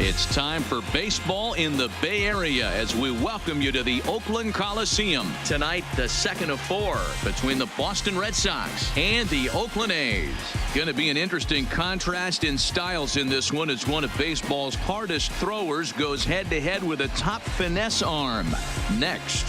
It's time for baseball in the Bay Area as we welcome you to the Oakland Coliseum. Tonight, the second of 4 between the Boston Red Sox and the Oakland A's. Going to be an interesting contrast in styles in this one as one of baseball's hardest throwers goes head-to-head with a top finesse arm. Next.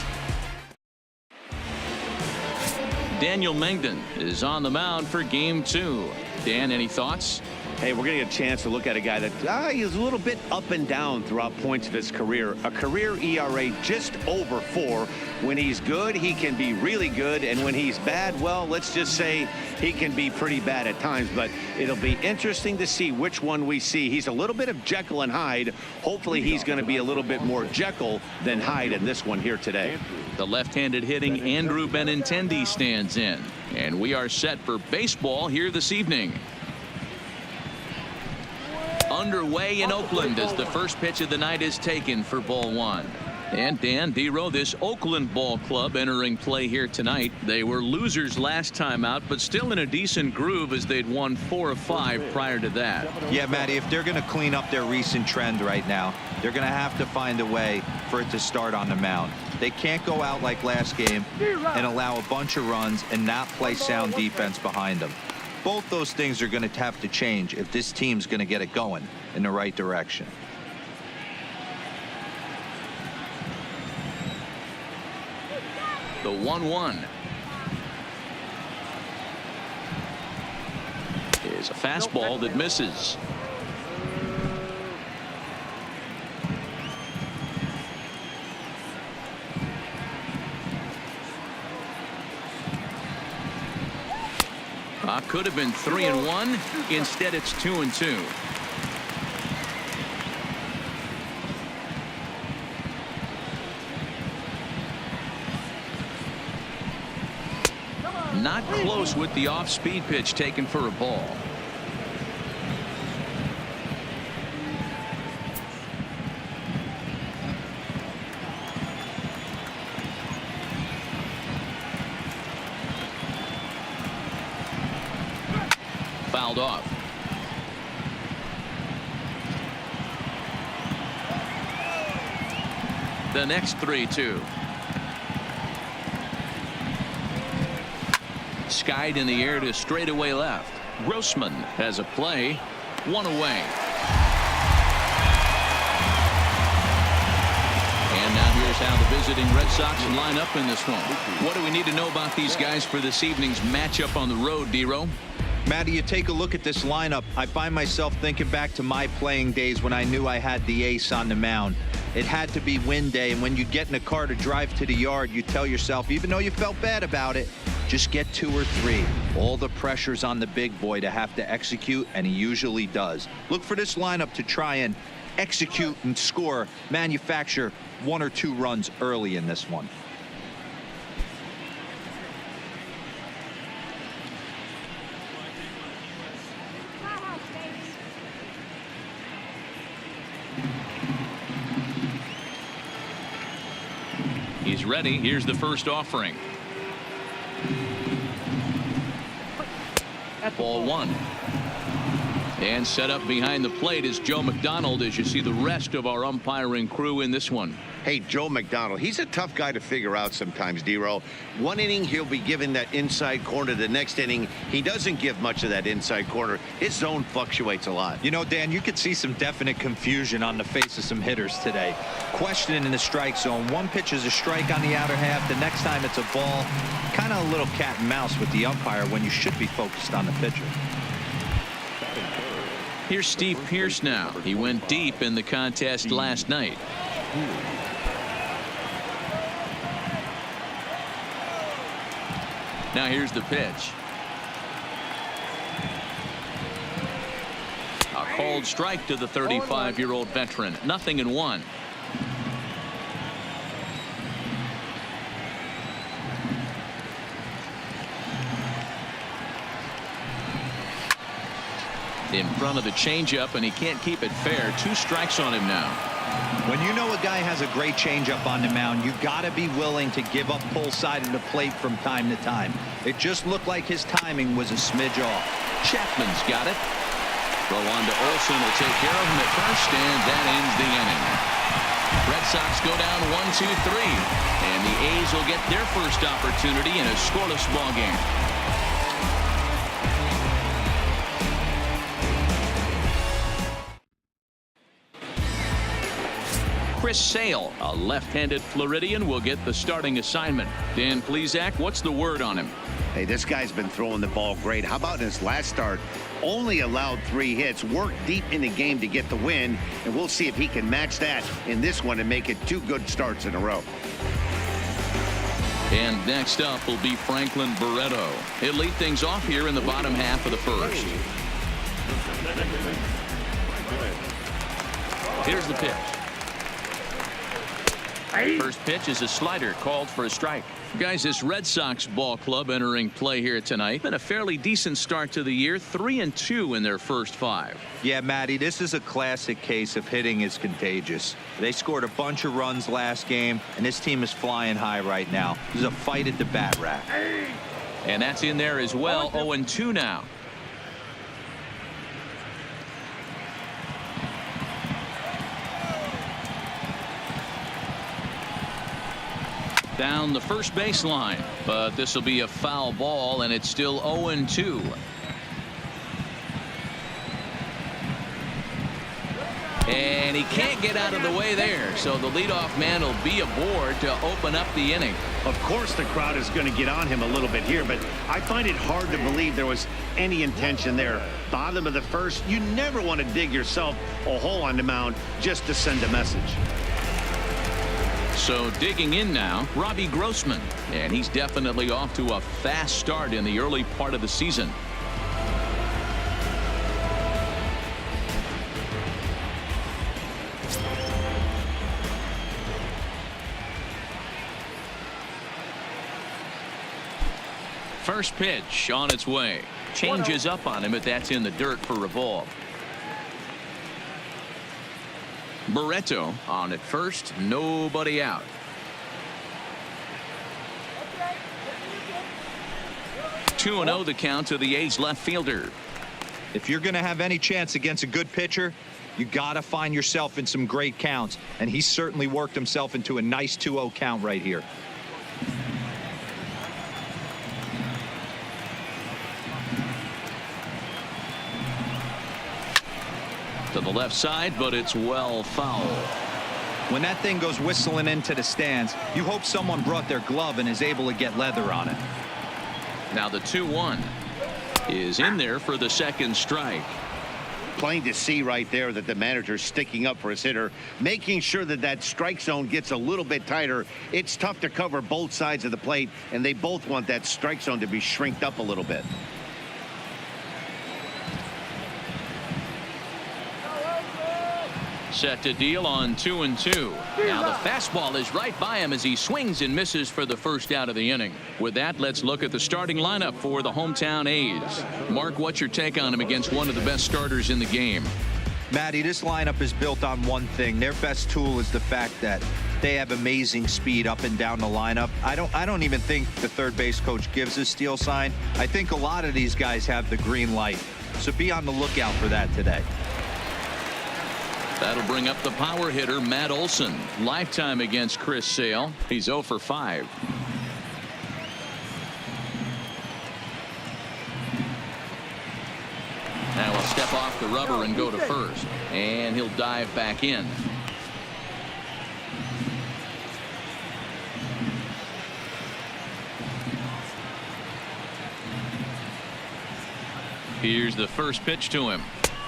Daniel Mengden is on the mound for Game 2. Dan, any thoughts? Hey, we're going to get a chance to look at a guy that he's a little bit up and down throughout points of his career. A career ERA just over 4. When he's good, he can be really good. And when he's bad, well, let's just say he can be pretty bad at times. But it'll be interesting to see which one we see. He's a little bit of Jekyll and Hyde. Hopefully, he's going to be a little bit more Jekyll than Hyde in this one here today. The left-handed hitting Andrew Benintendi stands in. And we are set for baseball here this evening. Underway in Oakland as the first pitch of the night is taken for ball 1. And Dan, D-Row, this Oakland ball club entering play here tonight. They were losers last time out, but still in a decent groove as they'd won 4 of 5 prior to that. Yeah, Matty, if they're going to clean up their recent trend right now, they're going to have to find a way for it to start on the mound. They can't go out like last game and allow a bunch of runs and not play sound defense behind them. Both those things are going to have to change if this team's going to get it going in the right direction. The 1-1 is a fastball that misses. Could have been 3-1. Instead, it's 2-2. Not close with the off-speed pitch taken for a ball. Fouled off. The next 3-2. Skied in the air to straightaway left. Grossman has a play. 1 away. And now here's how the visiting Red Sox line up in this one. What do we need to know about these guys for this evening's matchup on the road, D-Row? Matty, you take a look at this lineup. I find myself thinking back to my playing days when I knew I had the ace on the mound. It had to be win day, and when you get in a car to drive to the yard, you tell yourself, even though you felt bad about it, just get 2 or 3. All the pressure's on the big boy to have to execute, and he usually does. Look for this lineup to try and execute and score, manufacture 1 or 2 runs early in this one. He's ready. Here's the first offering. Ball 1. And set up behind the plate is Joe McDonald as you see the rest of our umpiring crew in this one. Hey, Joe McDonald, he's a tough guy to figure out sometimes, D-Row. One inning, he'll be given that inside corner. The next inning, he doesn't give much of that inside corner. His zone fluctuates a lot. You know, Dan, you could see some definite confusion on the face of some hitters today. Questioning in the strike zone. One pitch is a strike on the outer half. The next time it's a ball. Kind of a little cat and mouse with the umpire when you should be focused on the pitcher. Here's Steve Pearce now. He went deep in the contest last night. Now here's the pitch. A called strike to the 35-year-old veteran. 0-1. In front of the changeup, and he can't keep it fair. 2 strikes on him now. When you know a guy has a great changeup on the mound, you got to be willing to give up pull side of the plate from time to time. It just looked like his timing was a smidge off. Chapman's got it. Throw on to Olson will take care of him at first, and that ends the inning. Red Sox go down 1-2-3, and the A's will get their first opportunity in a scoreless ball game. Chris Sale, a left-handed Floridian, will get the starting assignment. Dan Plesac, what's the word on him? Hey, this guy's been throwing the ball great. How about in his last start? Only allowed 3 hits, worked deep in the game to get the win, and we'll see if he can match that in this one and make it 2 good starts in a row. And next up will be Franklin Barreto. He'll lead things off here in the bottom half of the first. Here's the pitch. First pitch is a slider called for a strike. Guys, this Red Sox ball club entering play here tonight. Been a fairly decent start to the year. 3-2 in their first 5. Yeah, Matty, this is a classic case of hitting is contagious. They scored a bunch of runs last game, and this team is flying high right now. There's a fight at the bat rack. And that's in there as well. 0-2 now. Down the first baseline, but this will be a foul ball, and it's still 0-2. And he can't get out of the way there, so the leadoff man will be aboard to open up the inning. Of course, the crowd is going to get on him a little bit here, but I find it hard to believe there was any intention there. Bottom of the first, you never want to dig yourself a hole on the mound just to send a message. So digging in now, Robbie Grossman, and he's definitely off to a fast start in the early part of the season. First pitch on its way. Changes up on him, but that's in the dirt for a ball. Barreto on at first, nobody out. Okay. 2-0 the count to the A's left fielder. If you're going to have any chance against a good pitcher, you got to find yourself in some great counts, and he certainly worked himself into a nice 2-0 count right here. To the left side, but it's well foul. When that thing goes whistling into the stands, you hope someone brought their glove and is able to get leather on it. Now the 2-1 is in there for the second strike. Plain to see right there that the manager's sticking up for his hitter, making sure that that strike zone gets a little bit tighter. It's tough to cover both sides of the plate, and they both want that strike zone to be shrinked up a little bit. Set to deal on 2-2. Now the fastball is right by him as he swings and misses for the first out of the inning. With that, let's look at the starting lineup for the hometown A's. Mark, what's your take on him against one of the best starters in the game? Matty, this lineup is built on one thing. Their best tool is the fact that they have amazing speed up and down the lineup. I don't even think the third base coach gives a steal sign. I think a lot of these guys have the green light. So be on the lookout for that today. That'll bring up the power hitter, Matt Olson. Lifetime against Chris Sale. He's 0 for 5. Now he'll step off the rubber and go to first. And he'll dive back in. Here's the first pitch to him.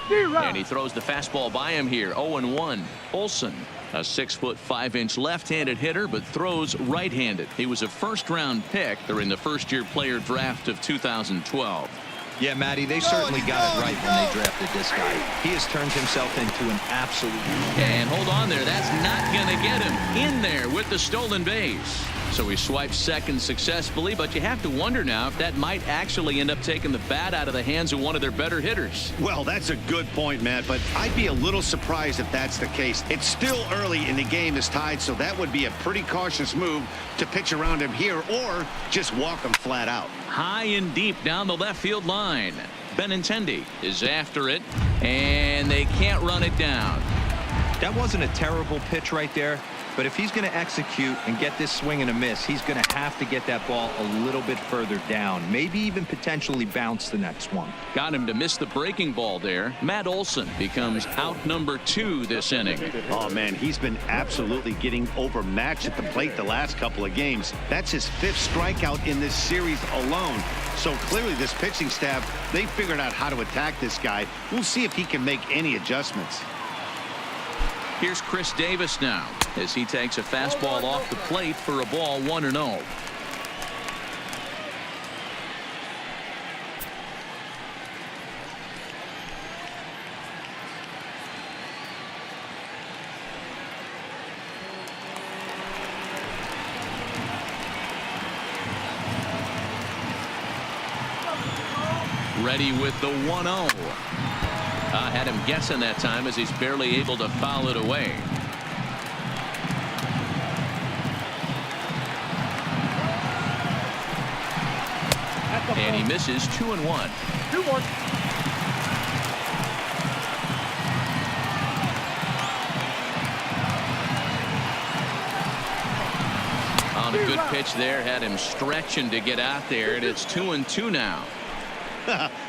And he throws the fastball by him here. 0-1. Olson, a 6'5" left-handed hitter, but throws right-handed. He was a first-round pick during the first-year player draft of 2012. Yeah, Matty, they certainly got it right when they drafted this guy. He has turned himself into an absolute. And hold on there. That's not going to get him in there with the stolen base. So he swipes second successfully, but you have to wonder now if that might actually end up taking the bat out of the hands of one of their better hitters. Well, that's a good point, Matt, but I'd be a little surprised if that's the case. It's still early in the game is tied, so that would be a pretty cautious move to pitch around him here or just walk him flat out. High and deep down the left field line. Benintendi is after it. And they can't run it down. That wasn't a terrible pitch right there, but if he's going to execute and get this swing and a miss, he's going to have to get that ball a little bit further down, maybe even potentially bounce the next one. Got him to miss the breaking ball there. Matt Olson becomes out number 2 this inning. Oh, man, he's been absolutely getting overmatched at the plate the last couple of games. That's his 5th strikeout in this series alone. So clearly this pitching staff, they figured out how to attack this guy. We'll see if he can make any adjustments. Here's Chris Davis now as he takes a fastball off the plate for a ball 1-0. Ready with the 1-0. Had him guessing that time as he's barely able to foul it away. And he misses 2-1. 2-1. On a good pitch there, had him stretching to get out there, and it's 2-2 now.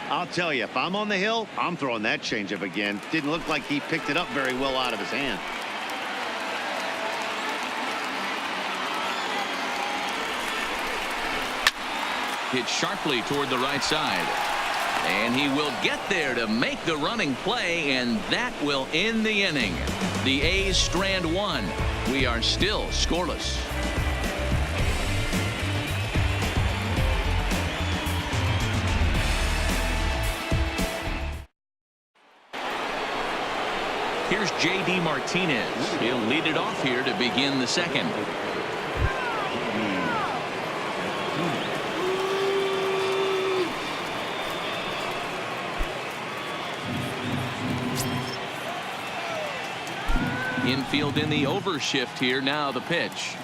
I'll tell you, if I'm on the hill, I'm throwing that changeup again. Didn't look like he picked it up very well out of his hand. Hit sharply toward the right side. And he will get there to make the running play, and that will end the inning. The A's strand 1. We are still scoreless. Here's J.D. Martinez. He'll lead it off here to begin the second. Infield in the overshift here. Now the pitch.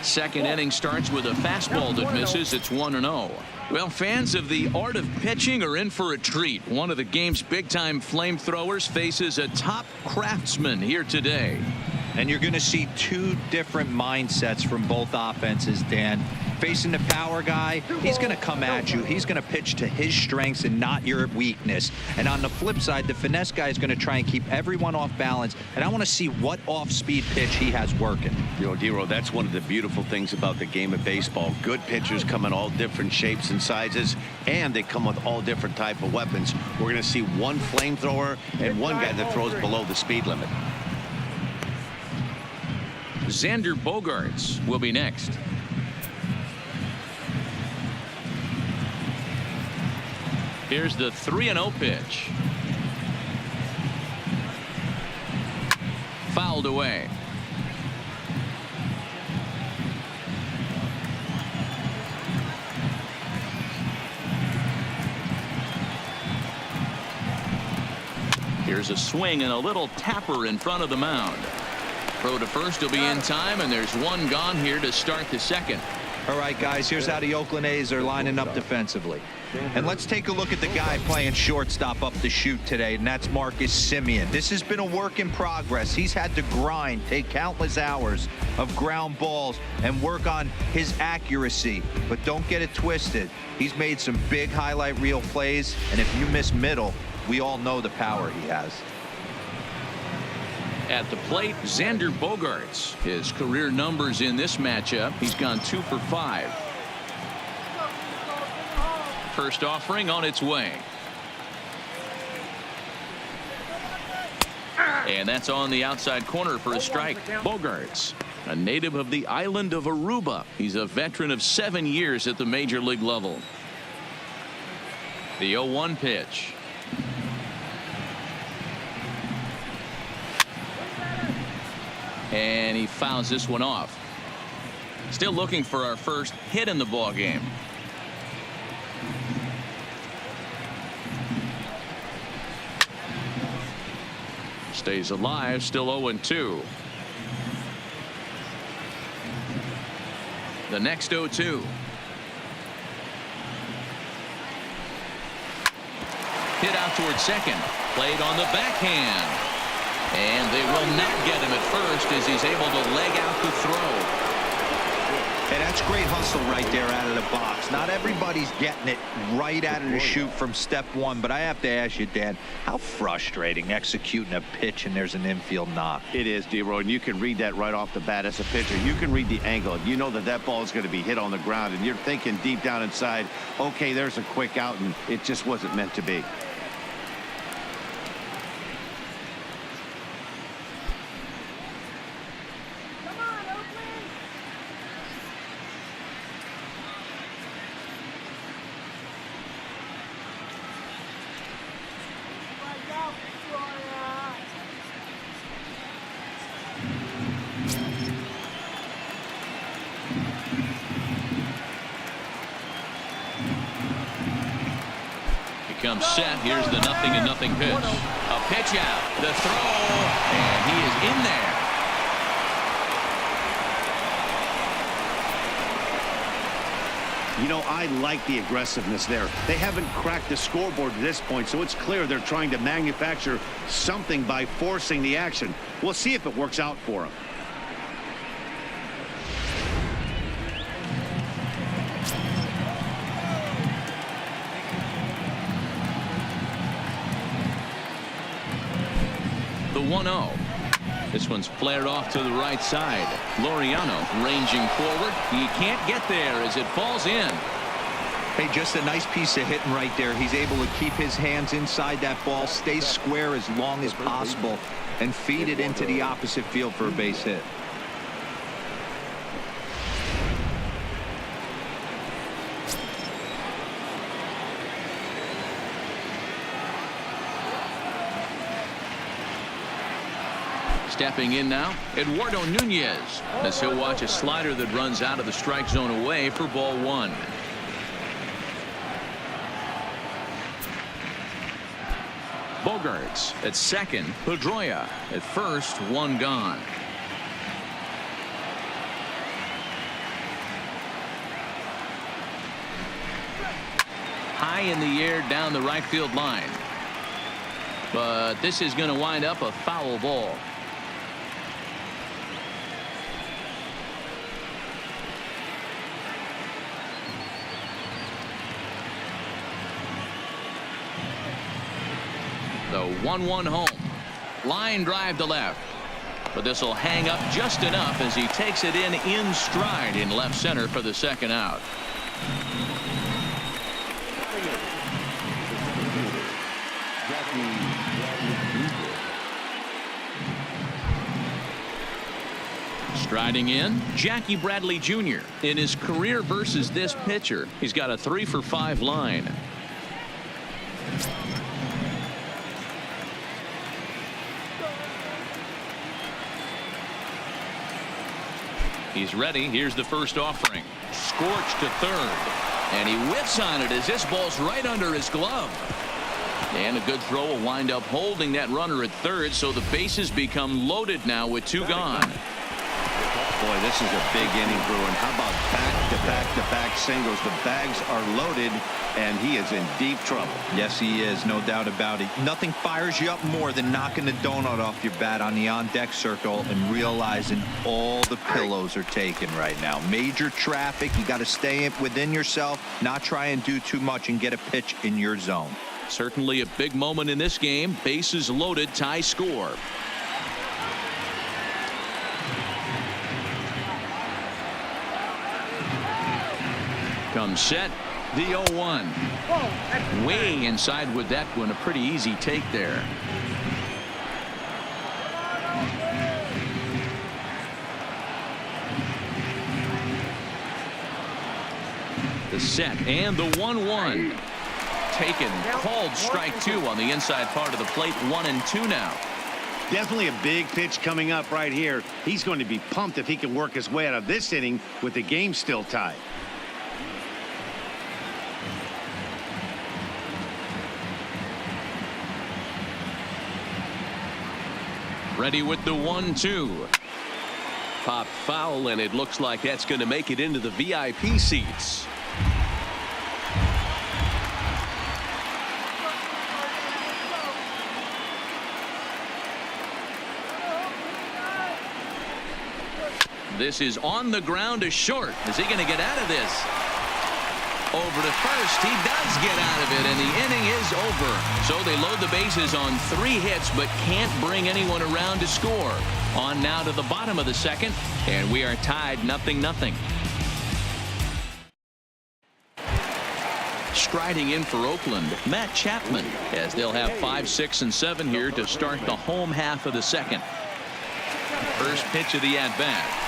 Second inning starts with a fastball that misses. It's 1-0. Well, fans of the art of pitching are in for a treat. One of the game's big-time flamethrowers faces a top craftsman here today. And you're going to see 2 different mindsets from both offenses, Dan. Facing the power guy, he's going to come at you. He's going to pitch to his strengths and not your weakness. And on the flip side, the finesse guy is going to try and keep everyone off balance. And I want to see what off-speed pitch he has working. You know, Dero, that's one of the beautiful things about the game of baseball. Good pitchers come in all different shapes and sizes, and they come with all different type of weapons. We're going to see one flamethrower and one guy that throws below the speed limit. Xander Bogaerts will be next. Here's the 3-0 pitch. Fouled away. Here's a swing and a little tapper in front of the mound. Throw to first will be in time, and there's one gone here to start the second. All right, guys, here's how the Oakland A's are lining up defensively. And let's take a look at the guy playing shortstop up the chute today, and that's Marcus Semien. This has been a work in progress. He's had to grind, take countless hours of ground balls, and work on his accuracy. But don't get it twisted. He's made some big highlight reel plays, and if you miss middle, we all know the power he has. At the plate, Xander Bogaerts. His career numbers in this matchup, he's gone 2 for 5. First offering on its way. And that's on the outside corner for a strike. Bogaerts, a native of the island of Aruba. He's a veteran of 7 years at the major league level. The 0-1 pitch. And he fouls this one off. Still looking for our first hit in the ball game. Stays alive, still 0-2. The next 0-2. Hit out towards second. Played on the backhand. And they will not get him at first as he's able to leg out the throw. Hey, that's great hustle right there out of the box. Not everybody's getting it right out of the chute from step one, but I have to ask you, Dan, how frustrating executing a pitch and there's an infield knock. It is, D-Roy, and you can read that right off the bat as a pitcher. You can read the angle. You know that that ball is going to be hit on the ground, and you're thinking deep down inside, okay, there's a quick out, and it just wasn't meant to be. Comes set. Here's the 0-0 pitch. A pitch out. The throw. And he is in there. You know, I like the aggressiveness there. They haven't cracked the scoreboard at this point, so it's clear they're trying to manufacture something by forcing the action. We'll see if it works out for them. The 1-0. This one's flared off to the right side. Laureano ranging forward. He can't get there as it falls in. Hey, just a nice piece of hitting right there. He's able to keep his hands inside that ball, stay square as long as possible, and feed it into the opposite field for a base hit. Stepping in now, Eduardo Nunez, as he'll watch a slider that runs out of the strike zone away for ball one. Bogarts at second, Pedroia at first, one gone. High in the air down the right field line. But this is going to wind up a foul ball. The 1-1 home. Line drive to left. But this will hang up just enough as he takes it in stride in left center for the second out. Striding in, Jackie Bradley Jr. In his career versus this pitcher, he's got a 3-for-5 line. He's ready. Here's the first offering. Scorched to third. And he whiffs on it as this ball's right under his glove. And a good throw will wind up holding that runner at third, so the bases become loaded now with two gone. Boy, this is a big inning, Bruin. How about back-to-back singles? The bags are loaded, and he is in deep trouble. Yes, he is, no doubt about it. Nothing fires you up more than knocking the donut off your bat on the on-deck circle and realizing all the pillows are taken right now. Major traffic. You got to stay within yourself, not try and do too much and get a pitch in your zone. Certainly a big moment in this game. Bases loaded, tie score. Comes set, the 0-1. Way inside with that one. A pretty easy take there. The set and the 1-1. Taken, called strike two on the inside part of the plate. 1-2 now. Definitely a big pitch coming up right here. He's going to be pumped if he can work his way out of this inning with the game still tied. Ready with the 1-2. Pop foul, and it looks like that's going to make it into the VIP seats. This is on the ground to short. Is he going to get out of this? Over to first. He does get out of it, and the inning is over. So they load the bases on 3 hits, but can't bring anyone around to score. On now to the bottom of the second, and we are tied 0-0. Striding in for Oakland, Matt Chapman, as they'll have 5, 6, and 7 here to start the home half of the second. First pitch of the at-bat.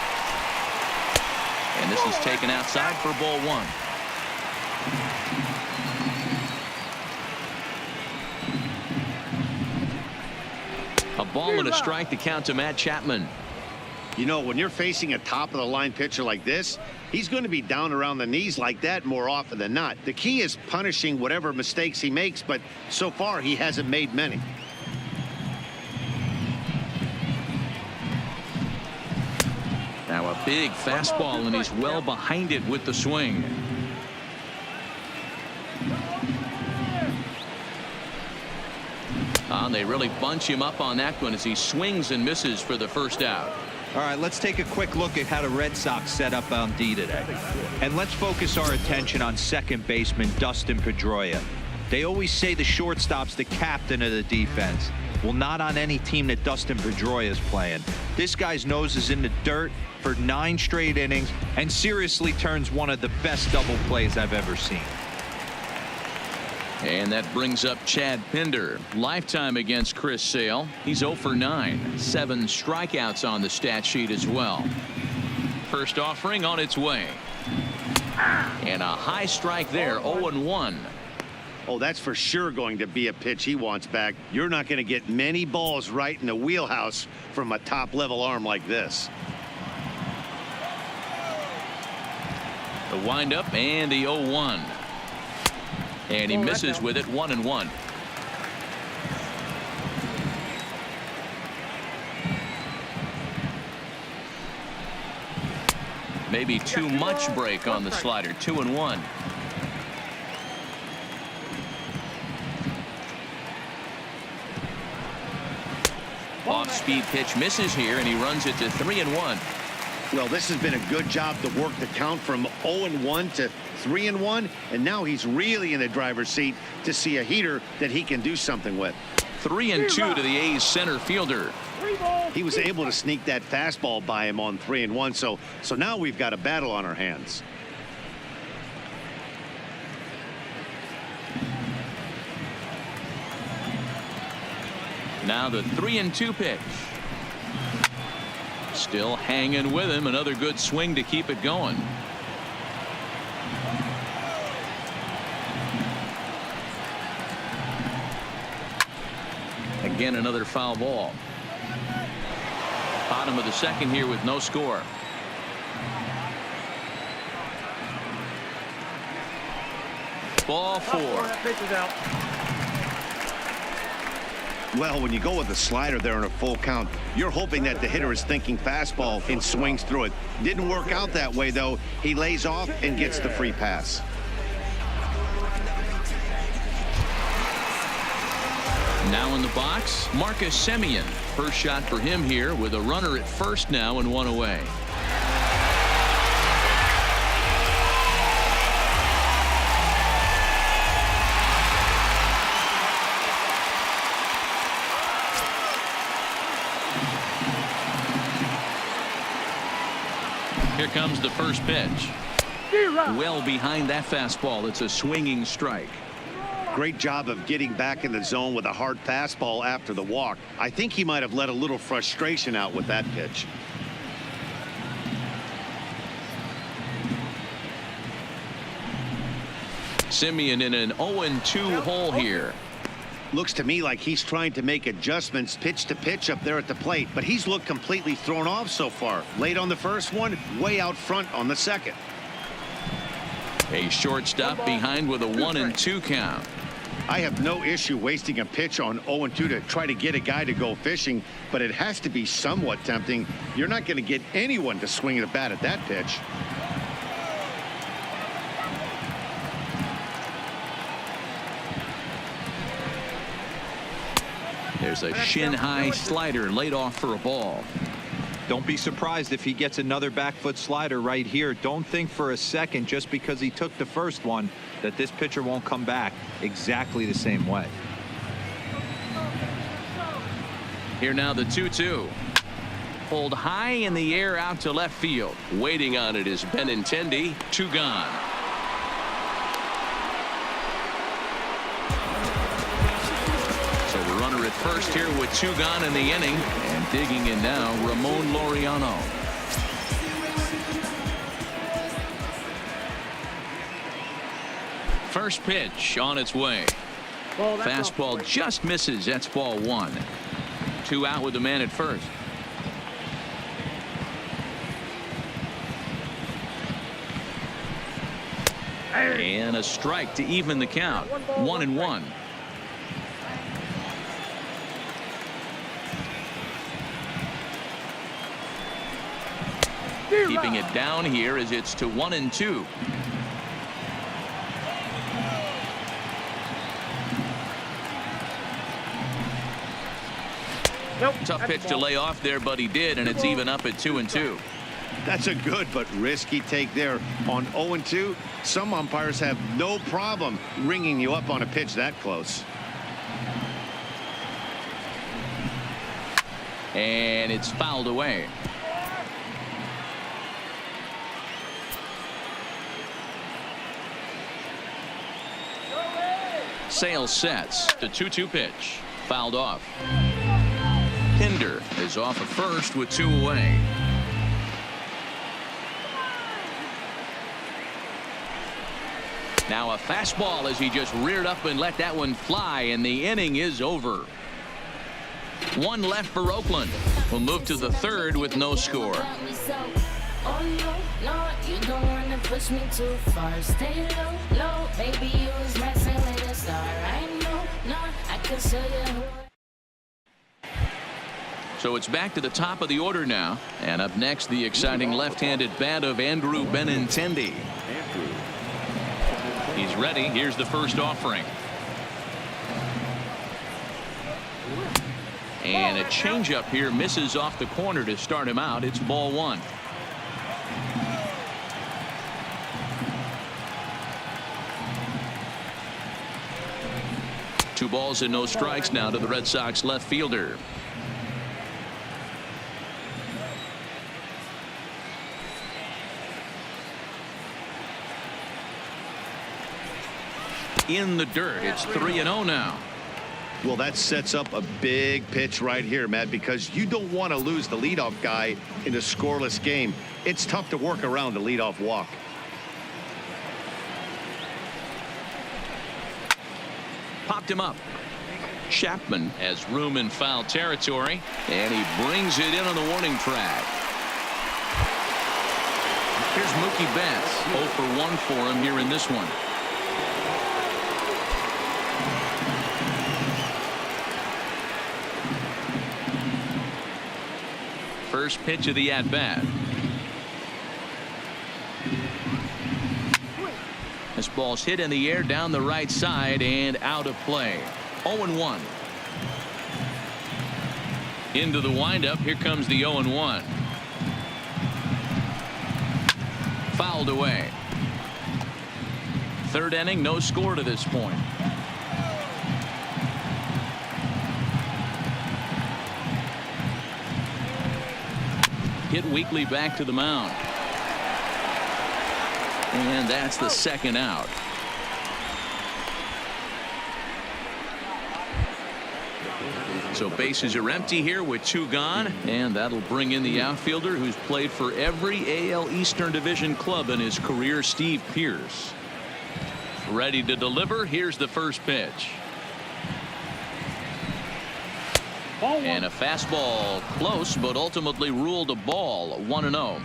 And this is taken outside for ball 1. A ball and a strike to count to Matt Chapman. You know, when you're facing a top-of-the-line pitcher like this, he's going to be down around the knees like that more often than not. The key is punishing whatever mistakes he makes, but so far he hasn't made many. Now a big fastball, and he's well behind it with the swing. They really bunch him up on that one as he swings and misses for the first out. All right, let's take a quick look at how the Red Sox set up on D today. And let's focus our attention on second baseman Dustin Pedroia. They always say the shortstop's the captain of the defense. Well, not on any team that Dustin Pedroia is playing. This guy's nose is in the dirt for 9 straight innings and seriously turns one of the best double plays I've ever seen. And that brings up Chad Pinder. Lifetime against Chris Sale. He's 0 for 9. 7 strikeouts on the stat sheet as well. First offering on its way. And a high strike there, 0-1. Oh, that's for sure going to be a pitch he wants back. You're not going to get many balls right in the wheelhouse from a top-level arm like this. The windup and the 0-1. And he misses with it, 1-1. Maybe too much break on the slider, 2-1. Off-speed pitch misses here, and he runs it to 3-1. Well, this has been a good job to work the count from 0-1 to 3-1, and now he's really in the driver's seat to see a heater that he can do something with. 3-2 to the A's center fielder. He was able to sneak that fastball by him on 3-1, so now we've got a battle on our hands. Now the 3-2 pitch. Still hanging with him. Another good swing to keep it going. Again, another foul ball. Bottom of the second here with no score. Ball 4. Well, when you go with the slider there in a full count, you're hoping that the hitter is thinking fastball and swings through it. Didn't work out that way, though. He lays off and gets the free pass. Now in the box, Marcus Semien. First shot for him here with a runner at first now and 1 away. Here comes the first pitch. Well behind that fastball. It's a swinging strike. Great job of getting back in the zone with a hard fastball after the walk. I think he might have let a little frustration out with that pitch. Semien in an 0-2 hole here. Looks to me like he's trying to make adjustments pitch to pitch up there at the plate, but he's looked completely thrown off so far. Late on the first one, way out front on the second. A shortstop behind with a 1-2 count. I have no issue wasting a pitch on 0-2 to try to get a guy to go fishing, but it has to be somewhat tempting. You're not going to get anyone to swing the bat at that pitch. There's a shin-high slider laid off for a ball. Don't be surprised if he gets another back foot slider right here. Don't think for a second, just because he took the first one, that this pitcher won't come back exactly the same way. Here now the 2-2. Pulled high in the air out to left field. Waiting on it is Benintendi. 2 gone. So the runner at first here with 2 gone in the inning. And digging in now, Ramon Laureano. First pitch on its way. Fastball just misses. That's ball 1. 2 out with the man at first. And a strike to even the count. 1-1. Keeping it down here as it's to 1-2. Tough pitch to lay off there, but he did, and it's even up at 2-2. That's a good but risky take there. On 0-2, some umpires have no problem ringing you up on a pitch that close. And it's fouled away. Sales sets. The 2-2 pitch. Fouled off. Hinder is off at first with 2 away. Now a fastball as he just reared up and let that one fly, and the inning is over. 1 left for Oakland. We'll move to the 3rd with no score. So it's back to the top of the order now, and up next the exciting left-handed bat of Andrew Benintendi. He's ready. Here's the first offering. And a changeup here misses off the corner to start him out. It's ball 1. Two balls and no strikes now to the Red Sox left fielder. In the dirt. It's 3-0 now. Well, that sets up a big pitch right here, Matt, because you don't want to lose the leadoff guy in a scoreless game. It's tough to work around a leadoff walk. Popped him up. Chapman has room in foul territory, and he brings it in on the warning track. Here's Mookie Betts. 0 for 1 for him here in this one. First pitch of the at-bat. This ball's hit in the air down the right side and out of play. 0-1. Into the windup. Here comes the 0-1. Fouled away. 3rd inning, no score to this point. Hit weakly back to the mound. And that's the 2nd out. So bases are empty here with 2 gone, and that'll bring in the outfielder who's played for every AL Eastern Division club in his career, Steve Pearce. Ready to deliver. Here's the first pitch. And a fastball close, but ultimately ruled a ball. 1-0.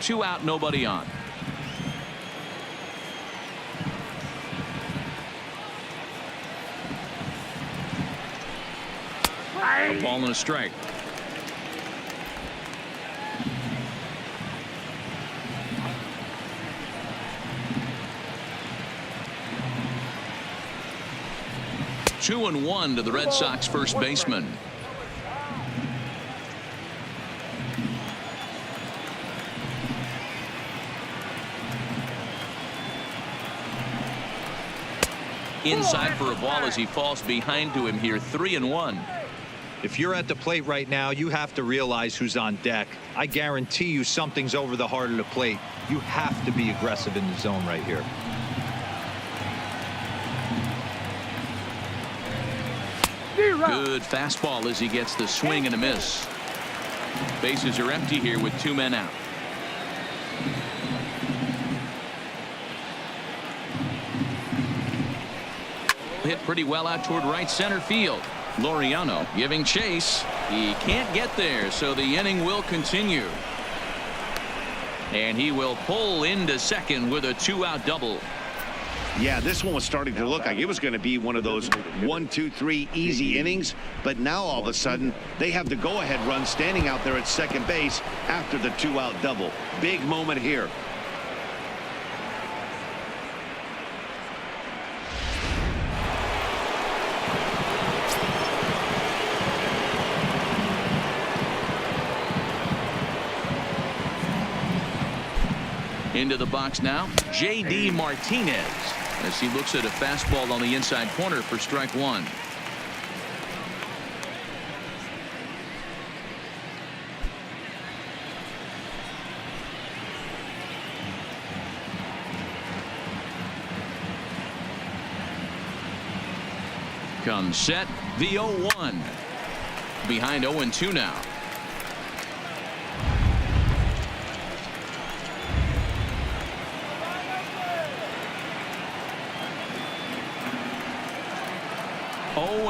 2 out, nobody on. A ball and a strike. Two and 1 to the Red Sox first baseman. inside for a ball as he falls behind to him here. 3-1. If you're at the plate right now, you have to realize who's on deck. I guarantee you something's over the heart of the plate. You have to be aggressive in the zone right here. Good fastball as he gets the swing and a miss. Bases are empty here with 2 men out. Hit pretty well out toward right center field. Laureano giving chase. He can't get there, so the inning will continue. And he will pull into second with a 2-out double. Yeah, this one was starting to look like it was going to be one of those 1, 2, 3 easy innings. But now all of a sudden they have the go-ahead run standing out there at second base after the 2-out double. Big moment here. Into the box now, J.D. Martinez, as he looks at a fastball on the inside corner for strike 1. Comes set, the 0-1. Behind 0-2 now.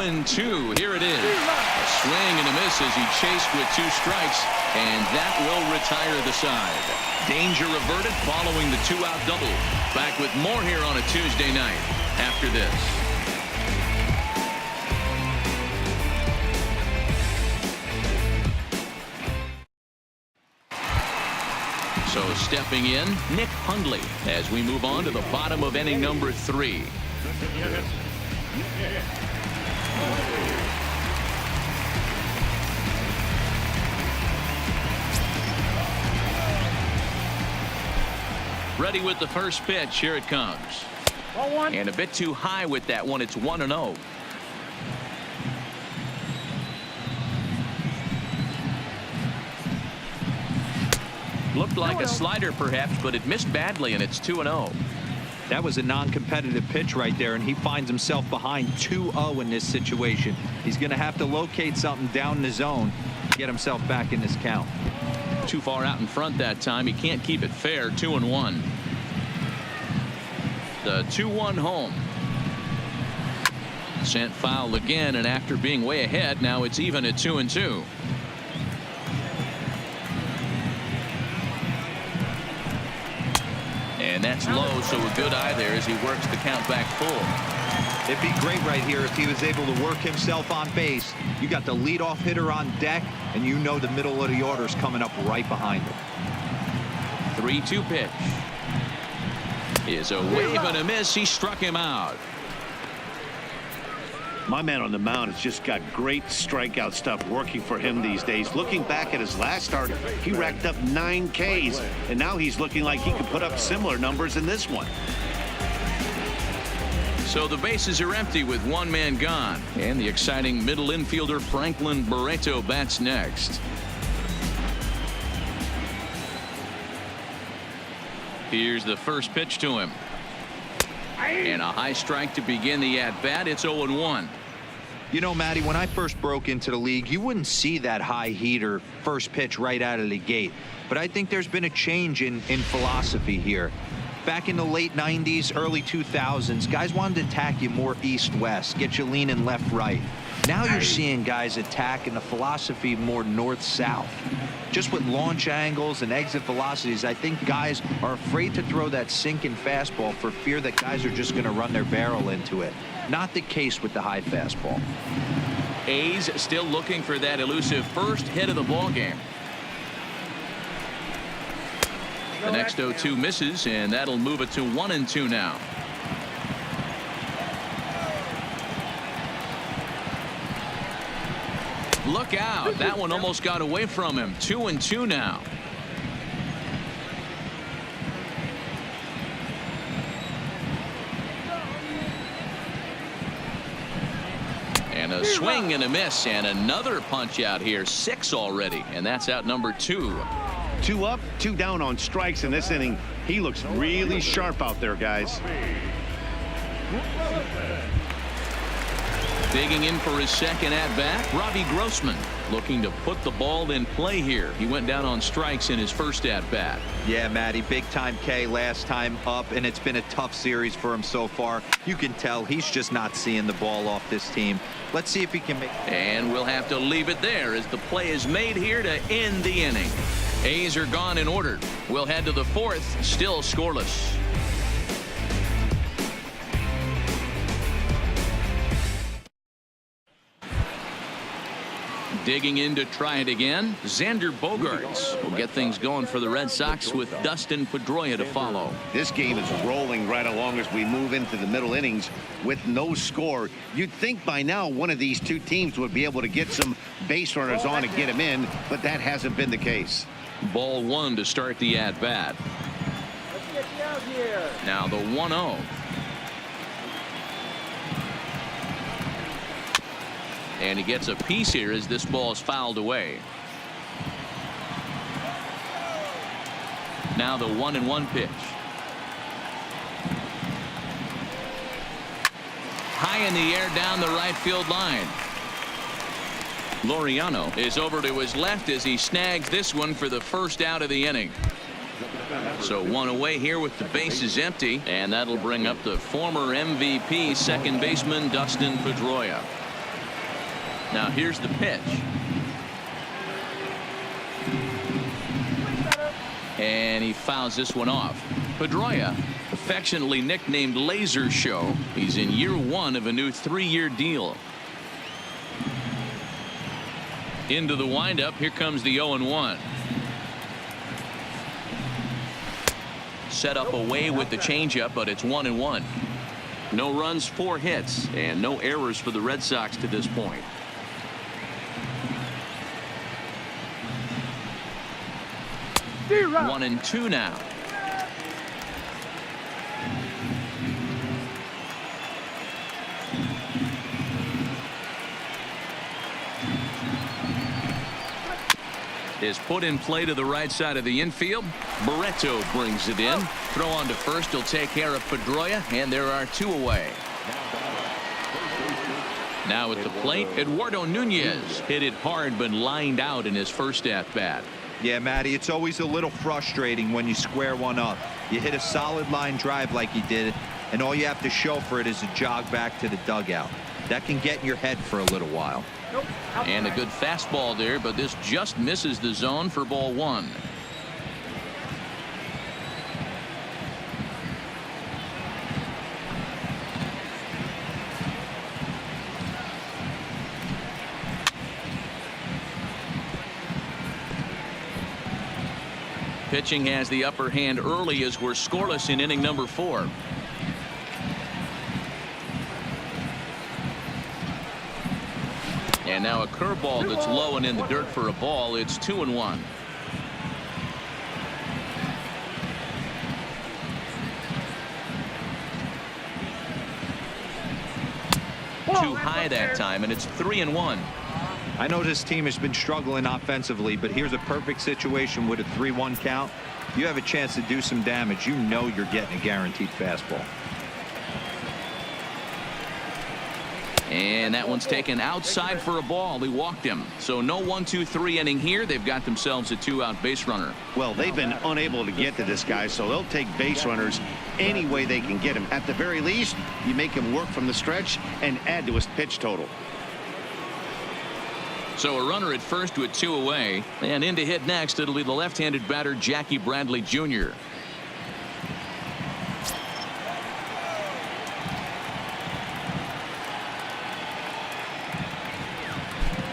And 2. Here it is. A swing and a miss as he chased with 2 strikes, and that will retire the side. Danger averted following the 2-out double. Back with more here on a Tuesday night after this. So stepping in, Nick Hundley, as we move on to the bottom of inning number 3. Ready with the first pitch. Here it comes. And a bit too high with that one. It's 1-0. Looked like a slider perhaps, but it missed badly, and it's 2-0. That was a non-competitive pitch right there, and he finds himself behind 2-0 in this situation. He's going to have to locate something down in the zone to get himself back in this count. Too far out in front that time. He can't keep it fair. 2-1. The 2-1 home. Sent foul again, and after being way ahead, now it's even at 2-2. And that's low, so a good eye there as he works the count back full. It'd be great right here if he was able to work himself on base. You got the leadoff hitter on deck, and you know the middle of the order's coming up right behind him. 3-2 pitch. Is a wave and a miss. He struck him out. My man on the mound has just got great strikeout stuff working for him these days. Looking back at his last start, he racked up 9 Ks, and now he's looking like he could put up similar numbers in this one. So the bases are empty with 1 man gone, and the exciting middle infielder Franklin Barreto bats next. Here's the first pitch to him. And a high strike to begin the at-bat. It's 0-1. You know, Matty, when I first broke into the league, you wouldn't see that high heater first pitch right out of the gate. But I think there's been a change in philosophy here. Back in the late 90s, early 2000s, guys wanted to attack you more east-west, get you leaning left-right. Now you're seeing guys attack in the philosophy more north-south. Just with launch angles and exit velocities, I think guys are afraid to throw that sinking fastball for fear that guys are just going to run their barrel into it. Not the case with the high fastball. A's still looking for that elusive first hit of the ballgame. The next 0-2 misses, and that'll move it to 1-2 now. Look out. That one almost got away from him. 2-2 now. And a swing and a miss, and another punch out here. 6 already, and that's out number 2. 2 up, 2 down on strikes in this inning. He looks really sharp out there, guys. Digging in for his second at-bat, Robbie Grossman, looking to put the ball in play here. He went down on strikes in his first at-bat. Yeah, Matty, big-time K last time up, and it's been a tough series for him so far. You can tell he's just not seeing the ball off this team. Let's see if he can make... And we'll have to leave it there as the play is made here to end the inning. A's are gone in order. We'll head to the 4th, still scoreless. Digging in to try it again, Xander Bogaerts will get things going for the Red Sox with Dustin Pedroia to follow. This game is rolling right along as we move into the middle innings with no score. You'd think by now one of these two teams would be able to get some base runners on and get them in, but that hasn't been the case. Ball 1 to start the at-bat. Now the 1-0. And he gets a piece here as this ball is fouled away. Now the 1-1 pitch. High in the air down the right field line. Laureano is over to his left as he snags this one for the first out of the inning. So 1 away here with the bases empty, and that'll bring up the former MVP second baseman Dustin Pedroia. Now here's the pitch. And he fouls this one off. Pedroia, affectionately nicknamed Laser Show. He's in year 1 of a new 3-year deal. Into the windup. Here comes the 0-1. Set up away with the changeup, but it's 1-1. No runs, 4 hits, and no errors for the Red Sox to this point. 1-2 now. Is put in play to the right side of the infield. Barreto brings it in. Throw on to first. He'll take care of Pedroia, and there are 2 away. Now at the plate, Eduardo Nunez hit it hard but lined out in his first at-bat. Yeah, Matty, it's always a little frustrating when you square one up. You hit a solid line drive like he did, and all you have to show for it is a jog back to the dugout. That can get in your head for a little while. And a good fastball there, but this just misses the zone for ball 1. Pitching has the upper hand early as we're scoreless in inning number 4. And now a curveball that's low and in the dirt for a ball. It's 2-1. Too high that time, and it's 3-1. I know this team has been struggling offensively, but here's a perfect situation with a 3-1 count. You have a chance to do some damage. You know you're getting a guaranteed fastball. And that one's taken outside for a ball. He walked him. So no 1-2-3 inning here. They've got themselves a 2-out base runner. Well, they've been unable to get to this guy, so they'll take base runners any way they can get him. At the very least, you make him work from the stretch and add to his pitch total. So a runner at first with 2 away, and in to hit next, it'll be the left-handed batter Jackie Bradley Jr.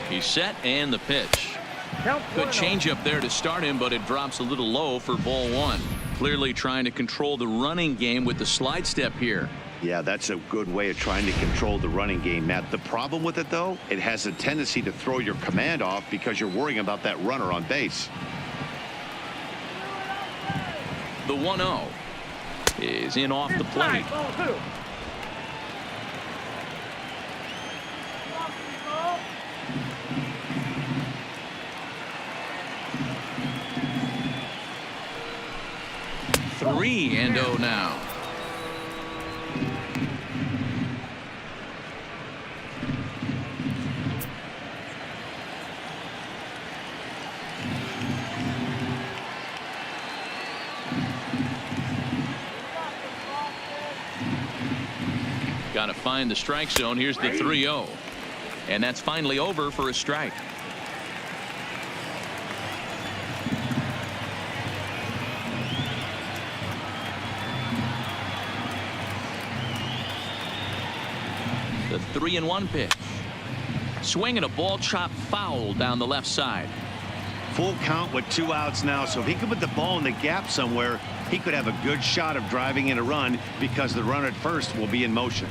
He's set, and the pitch. Good changeup there to start him, but it drops a little low for ball 1. Clearly trying to control the running game with the slide step here. Yeah, that's a good way of trying to control the running game, Matt. The problem with it, though, it has a tendency to throw your command off because you're worrying about that runner on base. The 1-0 is in off the plate. 3-0 now. Got to find the strike zone. Here's the 3-0. And that's finally over for a strike. The 3-1 pitch. Swinging a ball chopped foul down the left side. Full count with 2 outs now, so if he could put the ball in the gap somewhere, he could have a good shot of driving in a run because the runner at first will be in motion.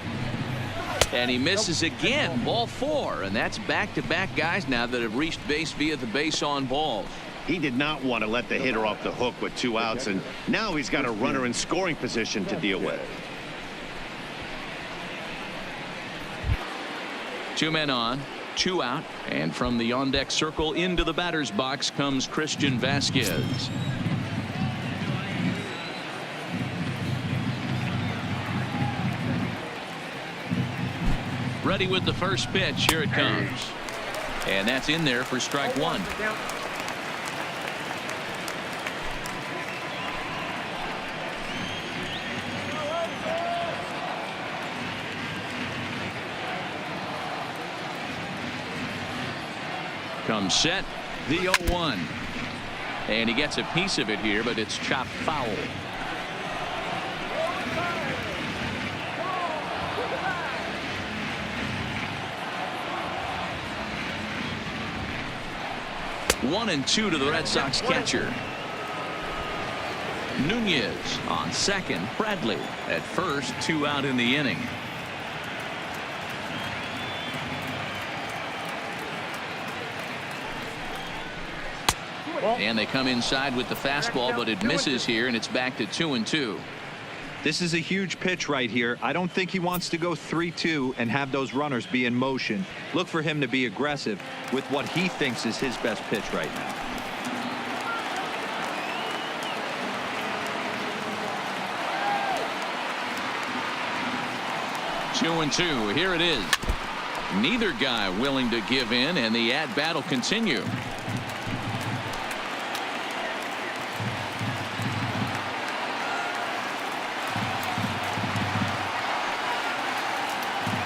And he misses again. Ball 4, and that's back-to-back guys now that have reached base via the base on balls. He did not want to let the hitter off the hook with 2 outs, and now he's got a runner in scoring position to deal with. 2 men on, 2 out, and from the on-deck circle into the batter's box comes Christian Vasquez. Ready with the first pitch. Here it comes. And that's in there for strike 1. Comes set, the 0-1. And he gets a piece of it here, but it's chopped foul. One and 2 to the Red Sox catcher. Nunez on second. Bradley at first. 2 out in the inning. And they come inside with the fastball, but it misses here, and it's back to 2-2. This is a huge pitch right here. I don't think he wants to go 3-2 and have those runners be in motion. Look for him to be aggressive with what he thinks is his best pitch right now. Two and 2. Here it is. Neither guy willing to give in, and the at-bat will continue.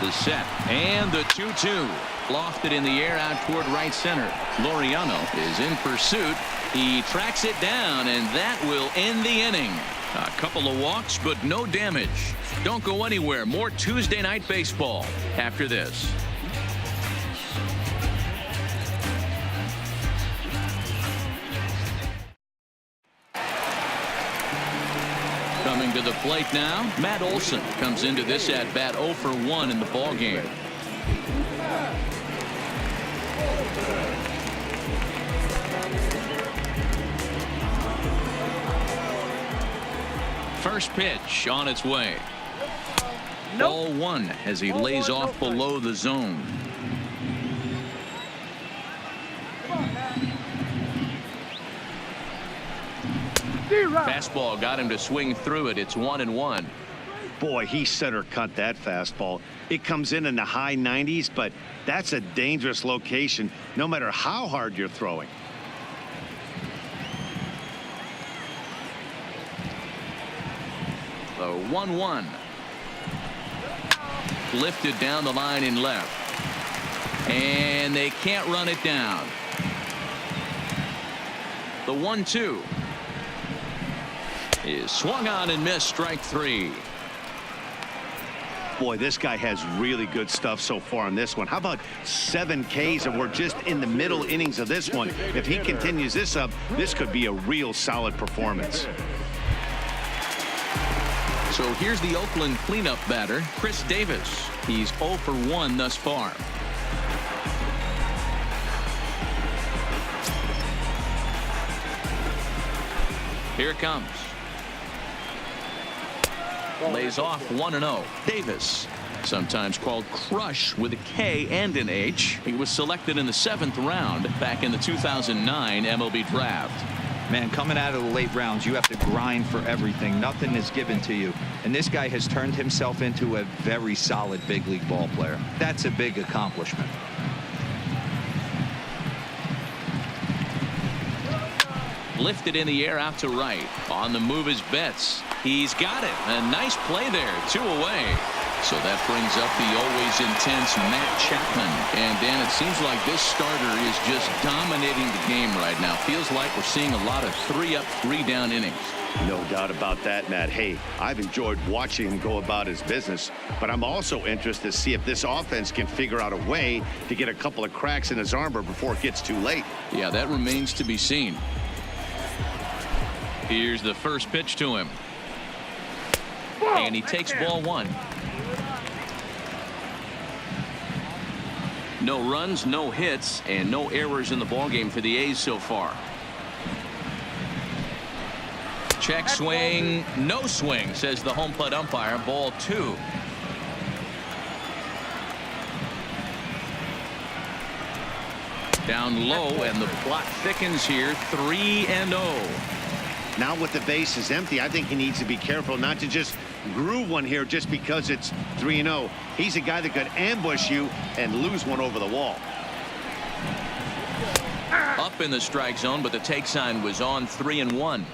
The set and the 2-2. Lofted in the air out toward right center. Laureano is in pursuit. He tracks it down, and that will end the inning. A couple of walks, but no damage. Don't go anywhere. More Tuesday Night Baseball after this. Coming to the plate now, Matt Olson comes into this at bat 0 for 1 in the ball game. First pitch on its way. Ball 1 as he lays off below the zone. Fastball got him to swing through it. It's 1-1. Boy, he center cut that fastball. It comes in the high 90s, but that's a dangerous location no matter how hard you're throwing. The 1-1. Lifted down the line in left. And they can't run it down. The 1-2 is swung on and missed. Strike 3. Boy, this guy has really good stuff so far on this one. How about 7 Ks, and we're just in the middle innings of this one. If he continues this up, this could be a real solid performance. So here's the Oakland cleanup batter, Chris Davis. He's 0 for 1 thus far. Here it comes. Lays off 1-0. Davis, sometimes called Crush with a K and an H. He was selected in the 7th round back in the 2009 MLB draft. Man, coming out of the late rounds, you have to grind for everything. Nothing is given to you. And this guy has turned himself into a very solid big league ball player. That's a big accomplishment. Lifted in the air out to right. On the move is Betts. He's got it. A nice play there. 2 away. So that brings up the always intense Matt Chapman. And Dan, it seems like this starter is just dominating the game right now. Feels like we're seeing a lot of 3-up, 3-down innings. No doubt about that, Matt. Hey, I've enjoyed watching him go about his business, but I'm also interested to see if this offense can figure out a way to get a couple of cracks in his armor before it gets too late. Yeah, that remains to be seen. Here's the first pitch to him. And he takes ball 1. No runs, no hits, and no errors in the ballgame for the A's so far. Check swing, no swing, says the home plate umpire. Ball 2. Down low, and the plot thickens here. 3-0. Now with the bases empty, I think he needs to be careful not to just groove one here just because it's 3-0. He's a guy that could ambush you and lose one over the wall. Up in the strike zone, but the take sign was on. 3-1.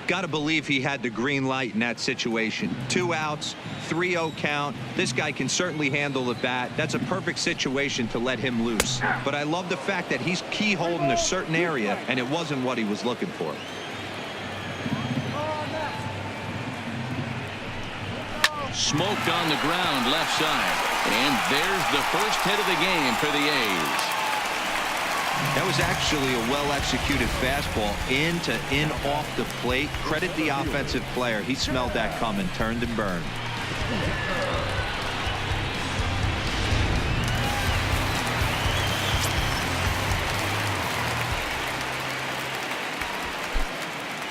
Got to believe he had the green light in that situation. 2 outs, 3-0 count. This guy can certainly handle the bat. That's a perfect situation to let him loose. But I love the fact that he's keyholed in a certain area, and it wasn't what he was looking for. Smoked on the ground left side. And there's the first hit of the game for the A's. That was actually a well-executed fastball in off the plate. Credit the offensive player. He smelled that coming, turned and burned.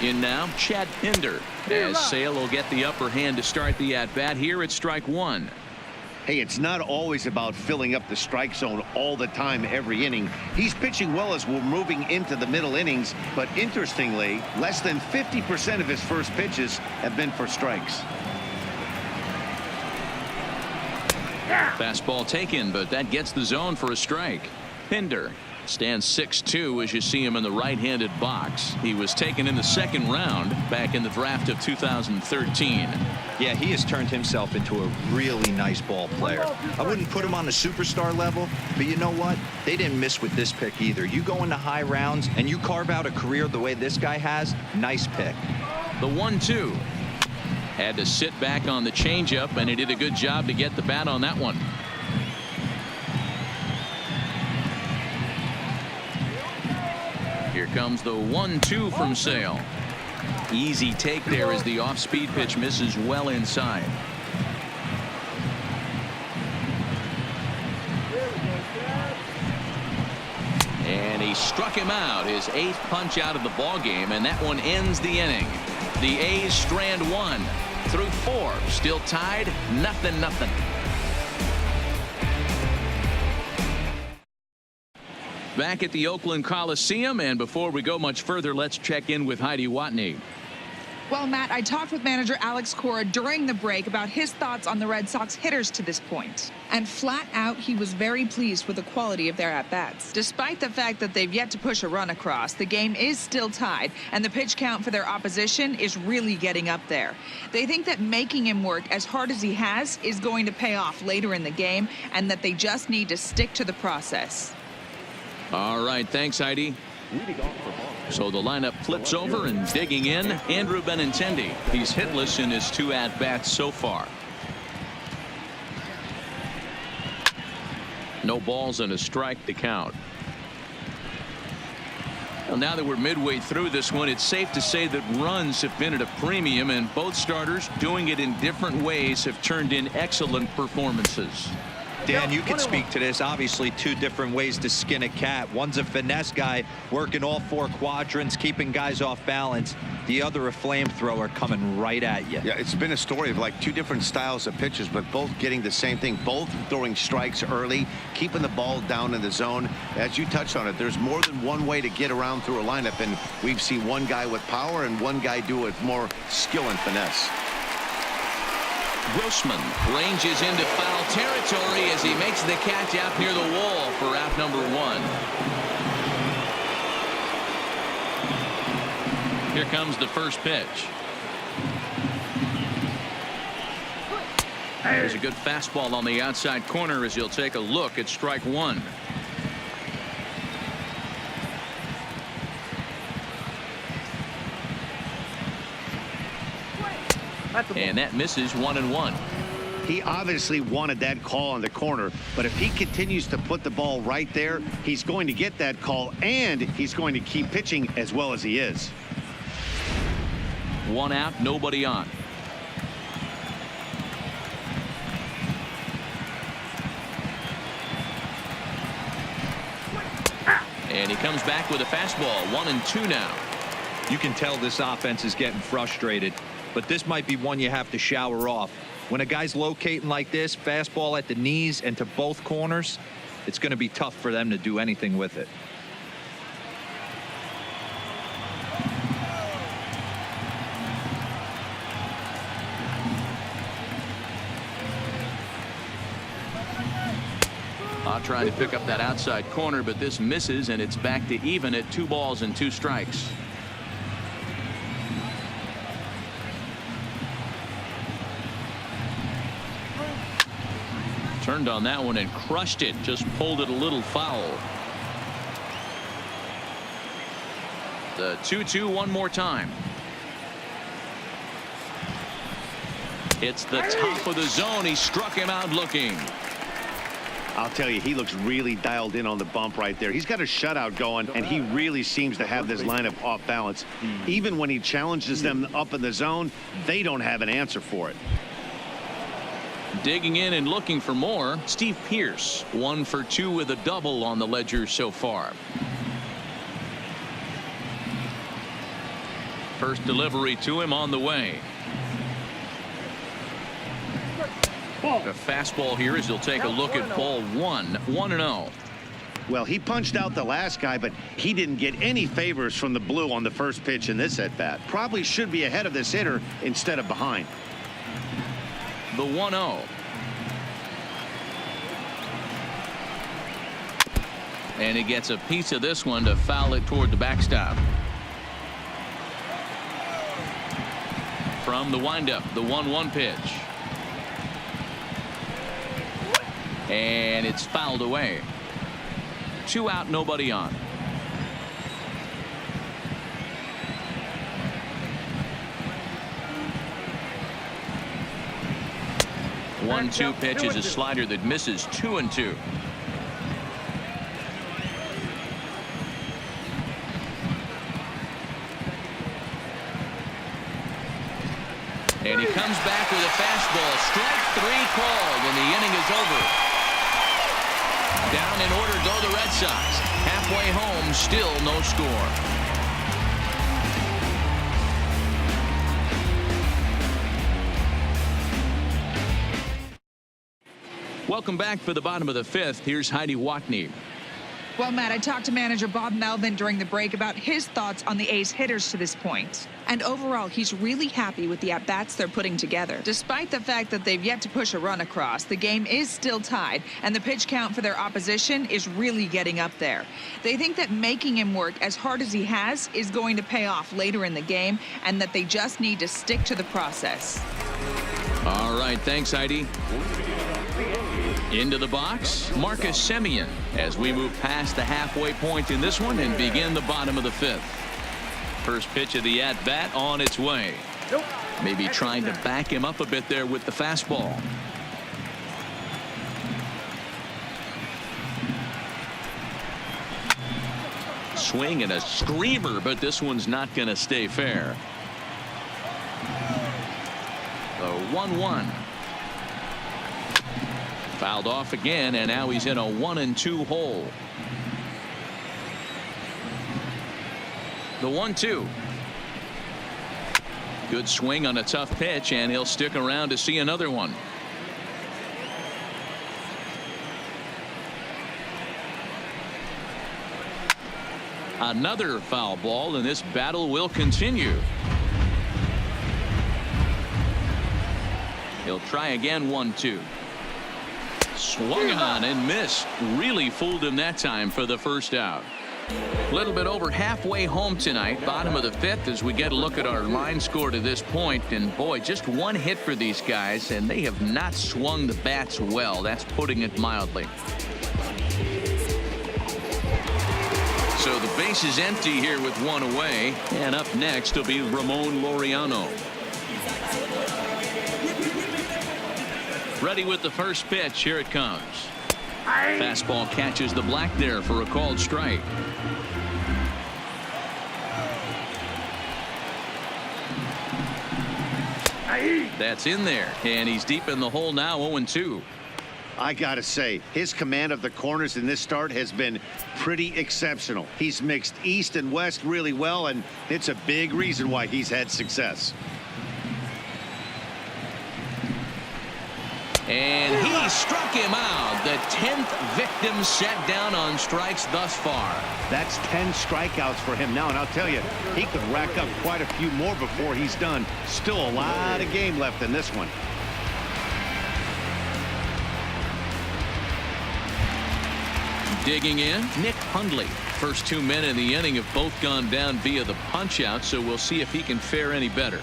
In now, Chad Pinder, as Sale will get the upper hand to start the at-bat here at strike 1. Hey, it's not always about filling up the strike zone all the time every inning. He's pitching well as we're moving into the middle innings, but interestingly, less than 50% of his first pitches have been for strikes. Fastball taken, but that gets the zone for a strike. Pinder stands 6'2" as you see him in the right-handed box. He was taken in the 2nd round back in the draft of 2013. Yeah, he has turned himself into a really nice ball player. I wouldn't put him on a superstar level, but you know what? They didn't miss with this pick either. You go into high rounds and you carve out a career the way this guy has, nice pick. The 1-2. Had to sit back on the changeup, and he did a good job to get the bat on that one. Here comes the 1-2 from Sale. Easy take there as the off-speed pitch misses well inside. And he struck him out, his 8th punch out of the ball game, and that one ends the inning. The A's strand 1 through 4, still tied 0-0. Back at the Oakland Coliseum, and before we go much further, let's check in with Heidi Watney. Well, Matt, I talked with manager Alex Cora during the break about his thoughts on the Red Sox hitters to this point. And flat out, he was very pleased with the quality of their at-bats. Despite the fact that they've yet to push a run across, the game is still tied, and the pitch count for their opposition is really getting up there. They think that making him work as hard as he has is going to pay off later in the game, and that they just need to stick to the process. All right, thanks, Heidi. So the lineup flips over, and digging in, Andrew Benintendi. He's hitless in his 2 at-bats so far. No balls and a strike to count. Well, now that we're midway through this one, it's safe to say that runs have been at a premium, and both starters, doing it in different ways, have turned in excellent performances. Dan, you can speak to this. Obviously, two different ways to skin a cat. One's a finesse guy working all four quadrants, keeping guys off balance. The other a flamethrower coming right at you. Yeah, it's been a story of like two different styles of pitches, but both getting the same thing. Both throwing strikes early, keeping the ball down in the zone. As you touched on it, there's more than one way to get around through a lineup, and we've seen one guy with power and one guy do it with more skill and finesse. Grossman ranges into foul territory as he makes the catch out near the wall for out number 1. Here comes the first pitch. There's a good fastball on the outside corner as he'll take a look at strike 1. And that misses 1-1. He obviously wanted that call on the corner, but if he continues to put the ball right there, he's going to get that call, and he's going to keep pitching as well as he is. 1 out, nobody on. And he comes back with a fastball. 1-2 now. You can tell this offense is getting frustrated, but this might be one you have to shower off. When a guy's locating like this, fastball at the knees and to both corners, it's going to be tough for them to do anything with it. Trying to pick up that outside corner, but this misses, and it's back to even at 2 balls and 2 strikes. Turned on that one and crushed it, just pulled it a little foul. The 2-2 one more time. It's the top of the zone. He struck him out looking. I'll tell you, he looks really dialed in on the bump right there. He's got a shutout going, and he really seems to have this lineup off balance. Even when he challenges them up in the zone, they don't have an answer for it. Digging in and looking for more, Steve Pearce, 1 for 2 with a double on the ledger so far. First delivery to him on the way. A fastball here as he'll take a look at ball 1. 1-0. Well, he punched out the last guy, but he didn't get any favors from the blue on the first pitch in this at bat. Probably should be ahead of this hitter instead of behind. The 1-0. And he gets a piece of this one to foul it toward the backstop. From the windup, the 1-1 pitch. And it's fouled away. 2 out, nobody on. One-two pitch is a slider that misses. 2-2. And he comes back with a fastball. Strike 3 called, and the inning is over. Down in order go the Red Sox. Halfway home, still no score. Welcome back for the bottom of the 5th. Here's Heidi Watney. Well, Matt, I talked to manager Bob Melvin during the break about his thoughts on the A's hitters to this point. And overall, he's really happy with the at-bats they're putting together. Despite the fact that they've yet to push a run across, the game is still tied, and the pitch count for their opposition is really getting up there. They think that making him work as hard as he has is going to pay off later in the game, and that they just need to stick to the process. All right, thanks, Heidi. Into the box, Marcus Semien, as we move past the halfway point in this one and begin the bottom of the 5th. First pitch of the at-bat on its way. Maybe trying to back him up a bit there with the fastball. Swing and a screamer, but this one's not going to stay fair. The 1-1. Fouled off again, and now he's in a 1-2 hole. The 1-2. Good swing on a tough pitch, and he'll stick around to see another one. Another foul ball, and this battle will continue. He'll try again. 1-2. Swung on and missed. Really fooled him that time for the first out. A little bit over halfway home tonight, bottom of the fifth, as we get a look at our line score to this point. And boy, just one hit for these guys, and they have not swung the bats well. That's putting it mildly. So the base is empty here with one away, and up next will be Ramon Laureano. Ready with the first pitch. Here it comes. Fastball catches the black there for a called strike. That's in there, and he's deep in the hole now. 0-2. I gotta say, his command of the corners in this start has been pretty exceptional. He's mixed east and west really well, and it's a big reason why he's had success. And he struck him out. The 10th victim set down on strikes thus far. That's 10 strikeouts for him now, and I'll tell you, he could rack up quite a few more before he's done. Still a lot of game left in this one. Digging in, Nick Hundley. First 2 men in the inning have both gone down via the punch out, so we'll see if he can fare any better.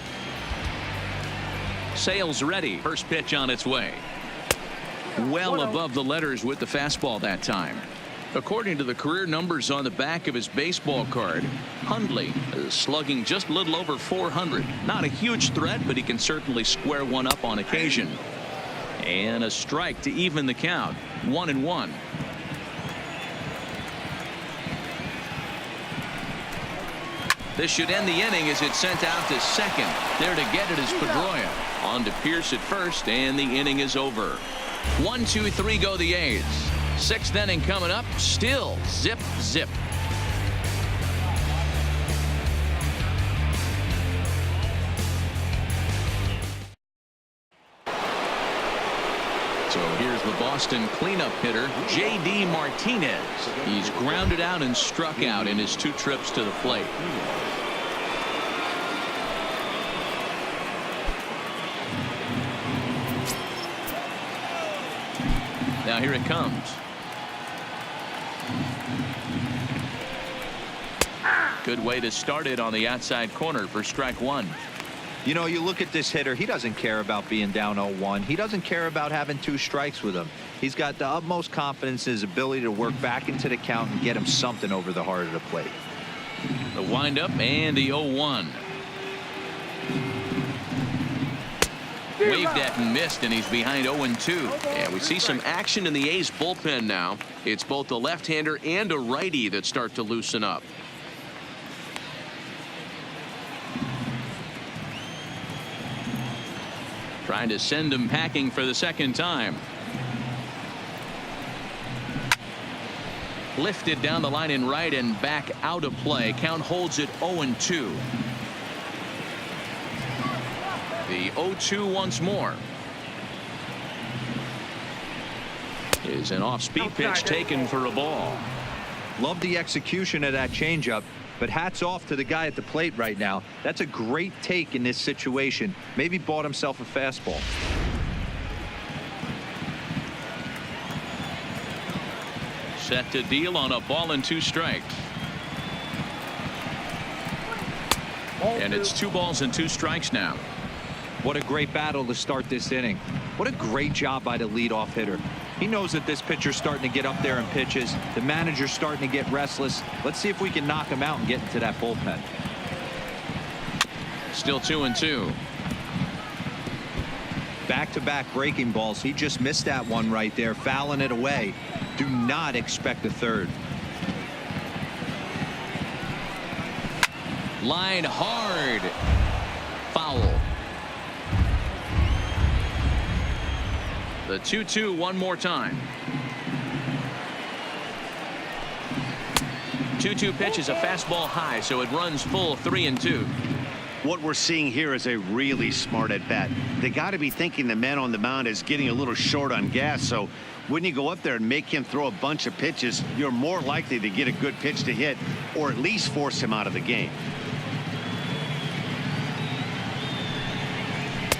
Sales ready. First pitch on its way. Well above the letters with the fastball that time. According to the career numbers on the back of his baseball card, Hundley is slugging just a little over 400. Not a huge threat, but he can certainly square one up on occasion. And a strike to even the count. 1-1. This should end the inning as it's sent out to second. There to get it is Pedroia. On to Pierce at first, and the inning is over. 1-2-3 go the A's. Sixth inning coming up. Still zip zip. So here's the Boston cleanup hitter, J.D. Martinez. He's grounded out and struck out in his 2 trips to the plate. Now here it comes. Good way to start it on the outside corner for strike 1. You know, you look at this hitter, he doesn't care about being down 0-1. He doesn't care about having 2 strikes with him. He's got the utmost confidence in his ability to work back into the count and get him something over the heart of the plate. The windup and the 0-1. Waved at and missed, and he's behind 0-2. Yeah, we see some action in the A's bullpen now. It's both a left-hander and a righty that start to loosen up. Trying to send him packing for the second time. Lifted down the line in right and back out of play. Count holds it 0-2. The 0-2 once more. Is an off-speed pitch taken for a ball. Love the execution of that changeup, but hats off to the guy at the plate right now. That's a great take in this situation. Maybe bought himself a fastball. Set to deal on a ball and 2 strikes. And it's 2 balls and 2 strikes now. What a great battle to start this inning. What a great job by the leadoff hitter. He knows that this pitcher's starting to get up there in pitches. The manager's starting to get restless. Let's see if we can knock him out and get into that bullpen. Still 2-2. Back-to-back breaking balls. He just missed that one right there, fouling it away. Do not expect a third. Line hard. Foul. The 2-2 one more time. 2-2 pitch is a fastball high, so it runs full 3-2. What we're seeing here is a really smart at bat. They got to be thinking the man on the mound is getting a little short on gas, so when you go up there and make him throw a bunch of pitches, you're more likely to get a good pitch to hit or at least force him out of the game.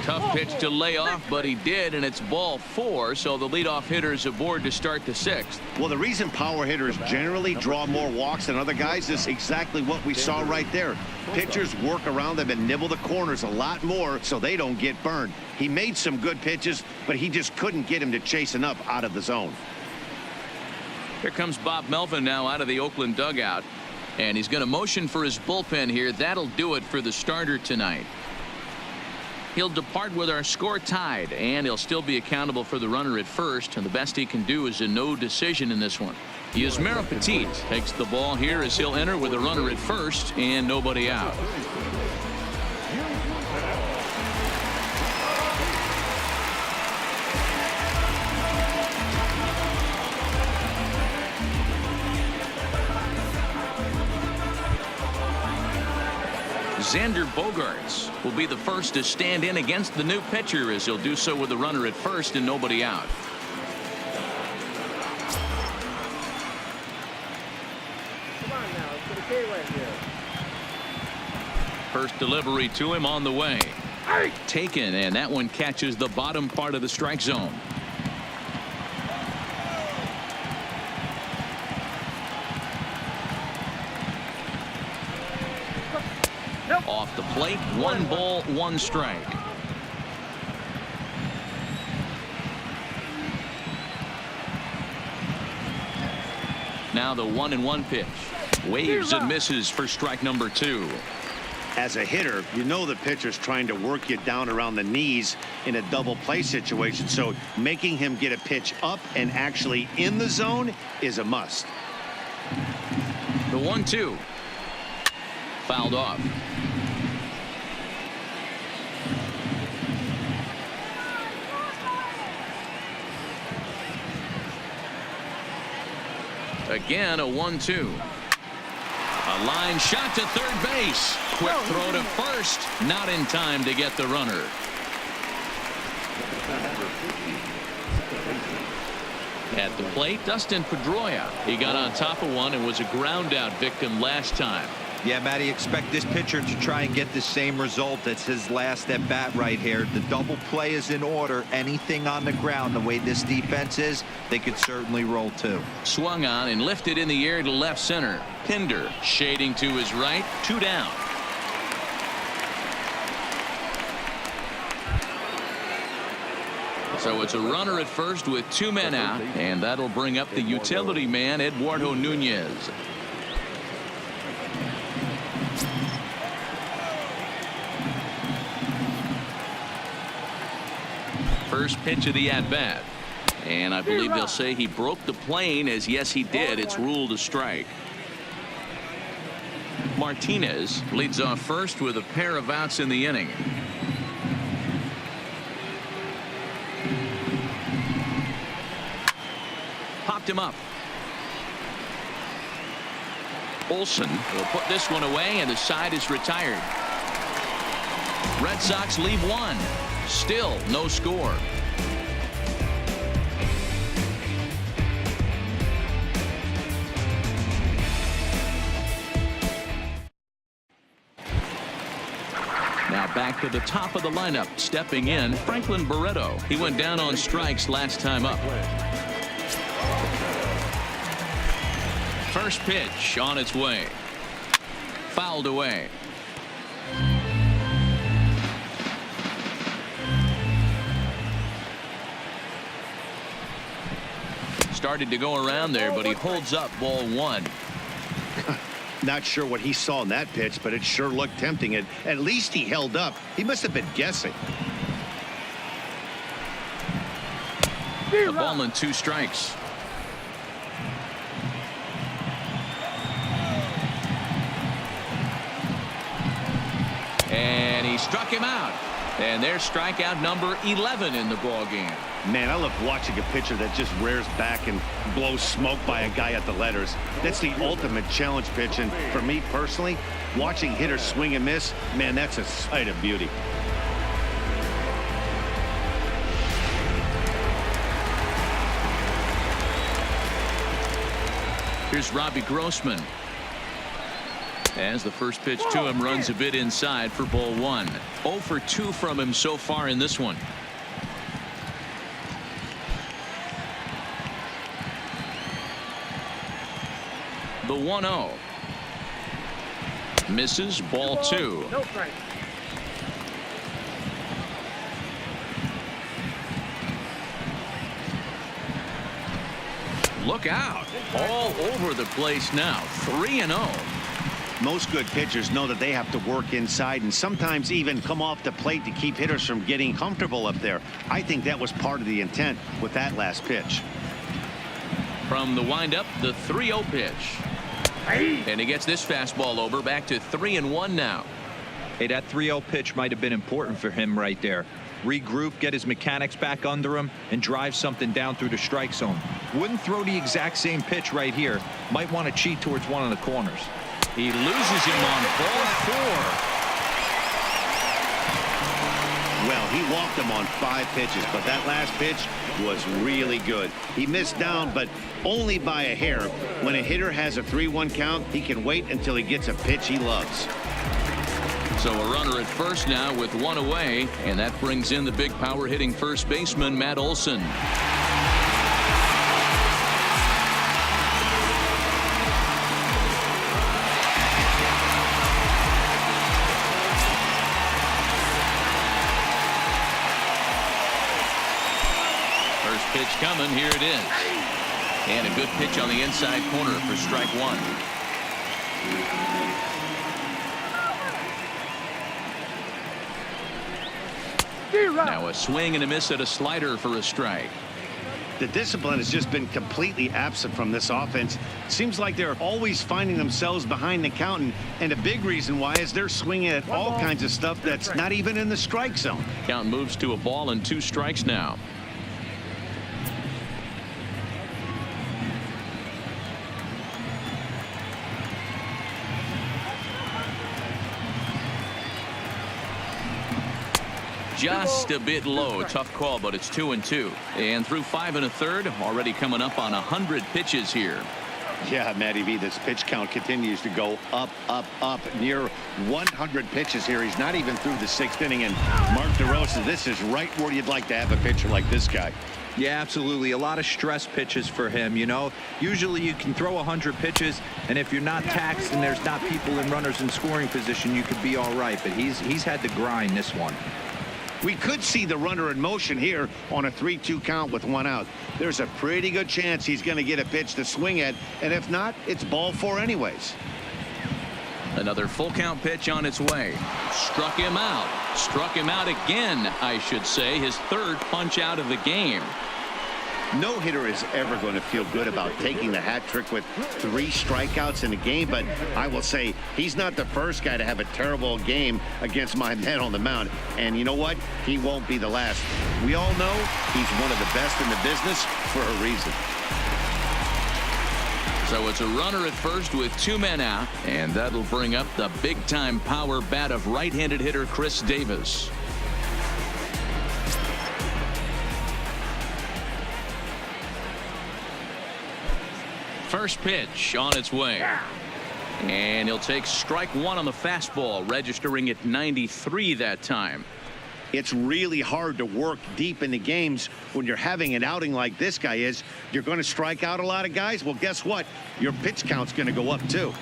Tough pitch to lay off, but he did, and it's ball 4, so the leadoff hitter is aboard to start the 6th. Well, the reason power hitters generally draw more walks than other guys is exactly what we saw right there. Pitchers work around them and nibble the corners a lot more so they don't get burned. He made some good pitches, but he just couldn't get him to chase enough out of the zone. Here comes Bob Melvin now out of the Oakland dugout, and he's going to motion for his bullpen here. That'll do it for the starter tonight. He'll depart with our score tied, and he'll still be accountable for the runner at first, and the best he can do is a no decision in this one. Yusmeiro Petit takes the ball here as he'll enter with a runner at first and nobody out. Xander Bogaerts will be the first to stand in against the new pitcher as he'll do so with a runner at first and nobody out. Come on now, let's get a K right here. First delivery to him on the way. Taken, and that one catches the bottom part of the strike zone. Off the plate, 1 ball, 1 strike. Now the 1-1 pitch. Waves and misses for strike number 2. As a hitter, you know the pitcher's trying to work you down around the knees in a double play situation, so making him get a pitch up and actually in the zone is a must. The 1-2. Fouled off. Again, a 1-2. A line shot to third base. Quick throw to first. Not in time to get the runner. At the plate, Dustin Pedroia. He got on top of one and was a ground out victim last time. Yeah, Matty, expect this pitcher to try and get the same result as his last at bat right here. The double play is in order. Anything on the ground, the way this defense is, they could certainly roll too. Swung on and lifted in the air to left center. Pinder shading to his right. 2 down. So it's a runner at first with 2 men out, and that'll bring up the utility man, Eduardo Nunez. First pitch of the at-bat, and I believe they'll say he broke the plane, as yes he did. It's ruled a strike. Martinez leads off first with a pair of outs in the inning. Popped him up. Olsen will put this one away, and the side is retired. Red Sox leave 1. Still no score. Now back to the top of the lineup. Stepping in, Franklin Barreto. He went down on strikes last time up. First pitch on its way. Fouled away. Started to go around there, but he holds up ball 1. Not sure what he saw in that pitch, but it sure looked tempting. At least he held up. He must have been guessing. The ball and 2 strikes. And he struck him out. And there's strikeout number 11 in the ball game. Man, I love watching a pitcher that just rears back and blows smoke by a guy at the letters. That's the ultimate challenge pitch. And for me personally, watching hitters swing and miss, man, that's a sight of beauty. Here's Robbie Grossman. As the first pitch to him runs a bit inside for ball 1. 0 for 2 from him so far in this one. The 1-0. Misses, ball 2. No strike. Look out. All over the place now. 3-0. Most good pitchers know that they have to work inside and sometimes even come off the plate to keep hitters from getting comfortable up there. I think that was part of the intent with that last pitch. From the windup, the 3-0 pitch. And he gets this fastball over, back to 3-1 now. Hey, that 3-0 pitch might have been important for him right there. Regroup, get his mechanics back under him, and drive something down through the strike zone. Wouldn't throw the exact same pitch right here. Might want to cheat towards one of the corners. He loses him on ball 4. Well, he walked him on 5 pitches, but that last pitch was really good. He missed down, but only by a hair. When a hitter has a 3-1 count, he can wait until he gets a pitch he loves. So a runner at first now with 1 away, and that brings in the big power hitting first baseman Matt Olson. First pitch coming, here it is. And a good pitch on the inside corner for strike 1. Now a swing and a miss at a slider for a strike. The discipline has just been completely absent from this offense. Seems like they're always finding themselves behind the count, and a big reason why is they're swinging at all kinds of stuff that's not even in the strike zone. Count moves to a ball and 2 strikes now. Just a bit low. Tough call, but it's 2-2. And through 5 1/3, already coming up on 100 pitches here. Yeah, Matty V, this pitch count continues to go up, up, up. Near 100 pitches here. He's not even through the 6th inning. And Mark DeRosa, this is right where you'd like to have a pitcher like this guy. Yeah, absolutely. A lot of stress pitches for him. You know, usually you can throw 100 pitches, and if you're not taxed and there's not people and runners in scoring position, you could be all right. But he's had to grind this one. We could see the runner in motion here on a 3-2 count with 1 out. There's a pretty good chance he's going to get a pitch to swing at, and if not, it's ball 4 anyways. Another full count pitch on its way. Struck him out. Struck him out again, I should say. His 3rd punch out of the game. No hitter is ever going to feel good about taking the hat trick with 3 strikeouts in a game, but I will say he's not the first guy to have a terrible game against my men on the mound. And you know what? He won't be the last. We all know he's one of the best in the business for a reason. So it's a runner at first with 2 men out, and that'll bring up the big-time power bat of right-handed hitter Chris Davis. First pitch on its way. And he'll take strike 1 on the fastball, registering at 93 that time. It's really hard to work deep in the games when you're having an outing like this guy is. You're going to strike out a lot of guys. Well, guess what? Your pitch count's going to go up too.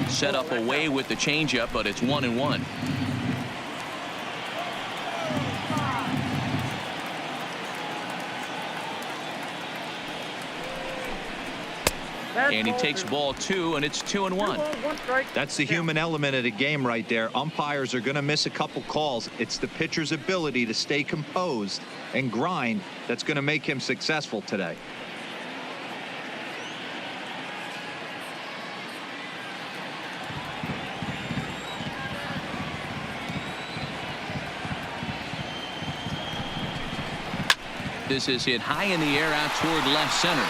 Set up away with the changeup, but it's 1-1. And he takes ball 2, and it's 2-1. That's the human element of the game right there. Umpires are going to miss a couple calls. It's the pitcher's ability to stay composed and grind that's going to make him successful today. This is hit high in the air out toward left center.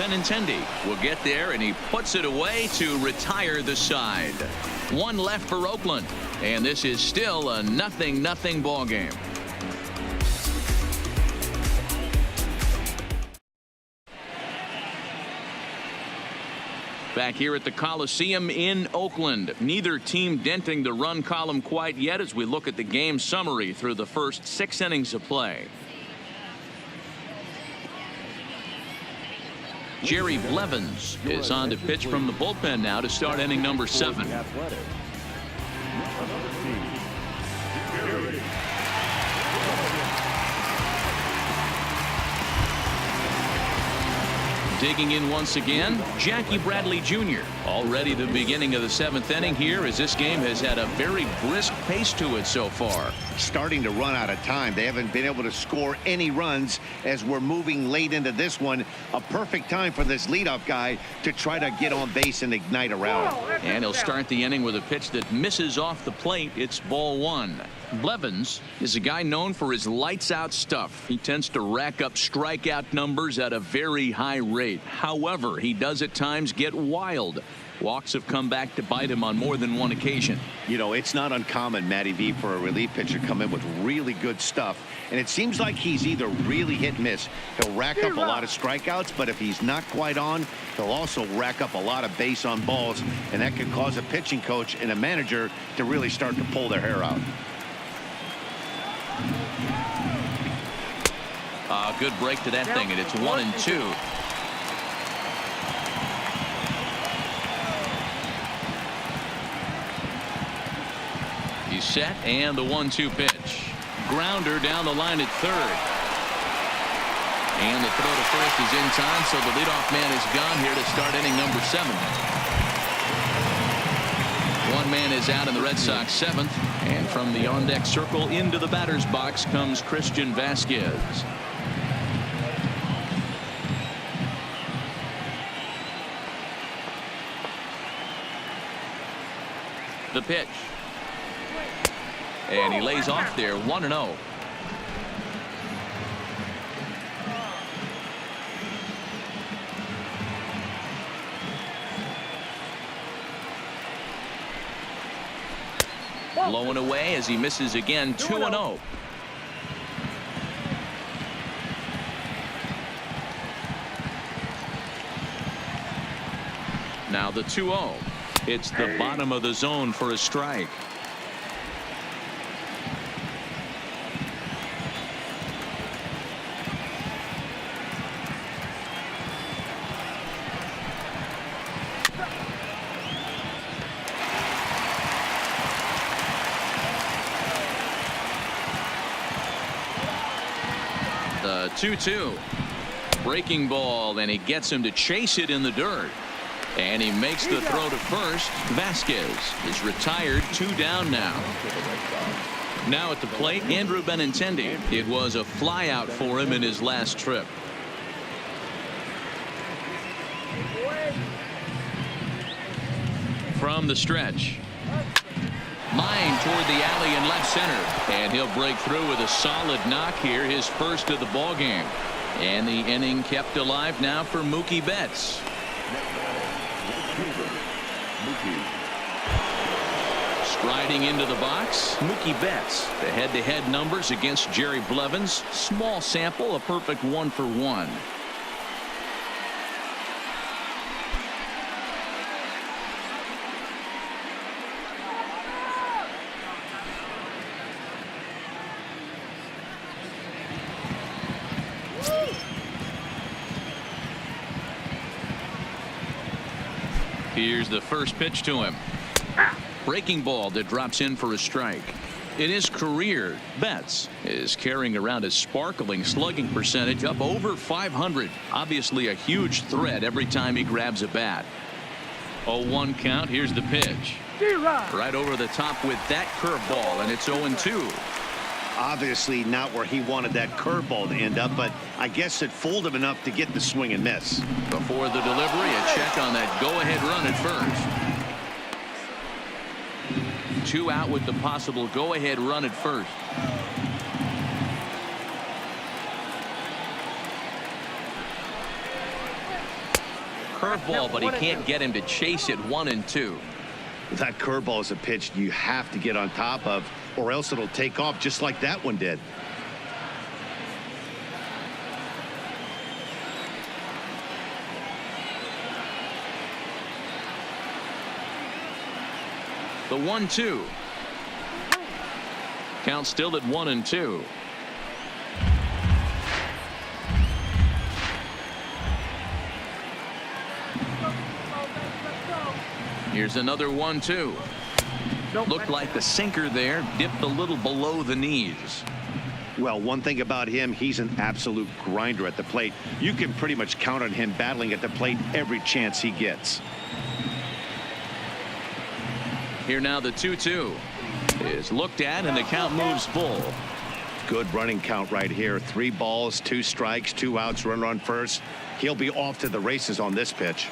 Benintendi will get there, and he puts it away to retire the side. One left for Oakland, and this is still a 0-0 ball game. Back here at the Coliseum in Oakland, neither team denting the run column quite yet as we look at the game summary through the first 6 innings of play. Jerry Blevins is on to pitch from the bullpen now to start inning number 7. Digging in once again, Jackie Bradley Jr. Already the beginning of the 7th inning here as this game has had a very brisk pace to it so far. Starting to run out of time. They haven't been able to score any runs as we're moving late into this one. A perfect time for this leadoff guy to try to get on base and ignite a rally. And he'll start the inning with a pitch that misses off the plate. It's ball 1. Blevins is a guy known for his lights out stuff. He tends to rack up strikeout numbers at a very high rate. However, he does at times get wild. Walks have come back to bite him on more than one occasion. You know, it's not uncommon, Matty V, for a relief pitcher to come in with really good stuff. And it seems like he's either really hit and miss. He'll rack up a lot of strikeouts, but if he's not quite on, he'll also rack up a lot of base on balls. And that could cause a pitching coach and a manager to really start to pull their hair out. Good break to that thing, and it's 1-2. He's set, and the 1-2 pitch. Grounder down the line at third. And the throw to first is in time, so the leadoff man is gone here to start inning number 7. One man is out in the Red Sox 7th, and from the on-deck circle into the batter's box comes Christian Vasquez. The pitch. And he lays off there, 1-0. Blowing away as he misses again, 2-0. Now the 2-0. It's the bottom of the zone for a strike. The 2-2. Breaking ball, and he gets him to chase it in the dirt. And he makes the throw to first. Vasquez is retired, 2 down now. Now at the plate, Andrew Benintendi. It was a fly out for him in his last trip. From the stretch. Line toward the alley in left center. And he'll break through with a solid knock here, his first of the ball game. And the inning kept alive now for Mookie Betts. Striding into the box, Mookie Betts. The head-to-head numbers against Jerry Blevins. Small sample, a perfect 1-for-1. Here's the first pitch to him. Breaking ball that drops in for a strike. In his career, Betts is carrying around a sparkling slugging percentage up over 500. Obviously a huge threat every time he grabs a bat. 0-1 count. Here's the pitch. Right over the top with that curveball, and it's 0-2. Obviously not where he wanted that curveball to end up, but I guess it fooled him enough to get the swing and miss. Before the delivery, a check on that go-ahead run at first. 2 out with the possible go-ahead run at first. Curveball, but he can't get him to chase it. 1-2. That curveball is a pitch you have to get on top of, or else it'll take off just like that one did. The 1-2. Count still at 1-2. Here's another 1-2. Looked like the sinker there dipped a little below the knees. Well, one thing about him, he's an absolute grinder at the plate. You can pretty much count on him battling at the plate every chance he gets. Here now the 2-2 is looked at, and the count moves full. Good running count right here. 3 balls, 2 strikes, 2 outs, runner on first. He'll be off to the races on this pitch.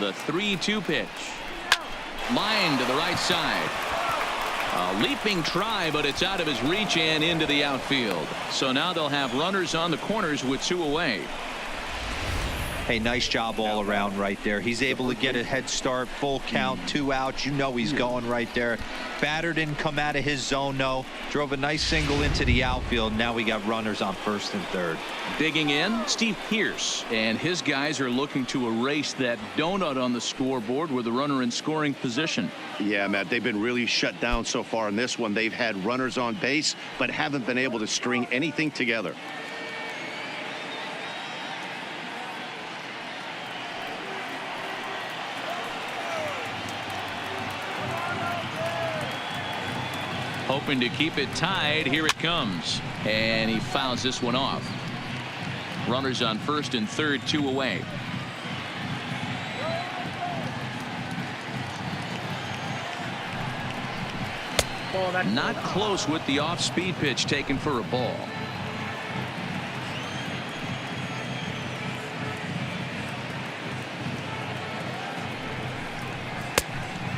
The 3-2 pitch. Line to the right side. A leaping try, but it's out of his reach and into the outfield. So now they'll have runners on the corners with 2 away. Hey, nice job all around right there. He's able to get a head start, full count, 2 outs. You know he's going right there. Batter didn't come out of his zone, no. Drove a nice single into the outfield. Now we got runners on first and third. Digging in, Steve Pearce, and his guys are looking to erase that donut on the scoreboard with a runner in scoring position. Yeah, Matt, they've been really shut down so far in this one. They've had runners on base, but haven't been able to string anything together. Hoping to keep it tied. Here it comes, and he fouls this one off. Runners on first and third, 2 away. Not close with the off-speed pitch taken for a ball.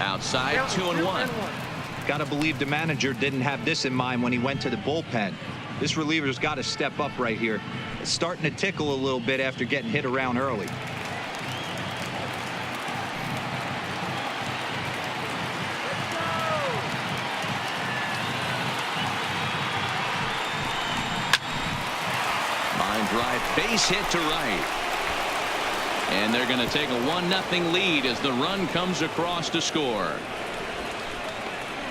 Outside, 2-1. Got to believe the manager didn't have this in mind when he went to the bullpen. This reliever's got to step up right here. It's starting to tickle a little bit after getting hit around early. Line drive, base hit to right. And they're going to take a 1-0 lead as the run comes across to score.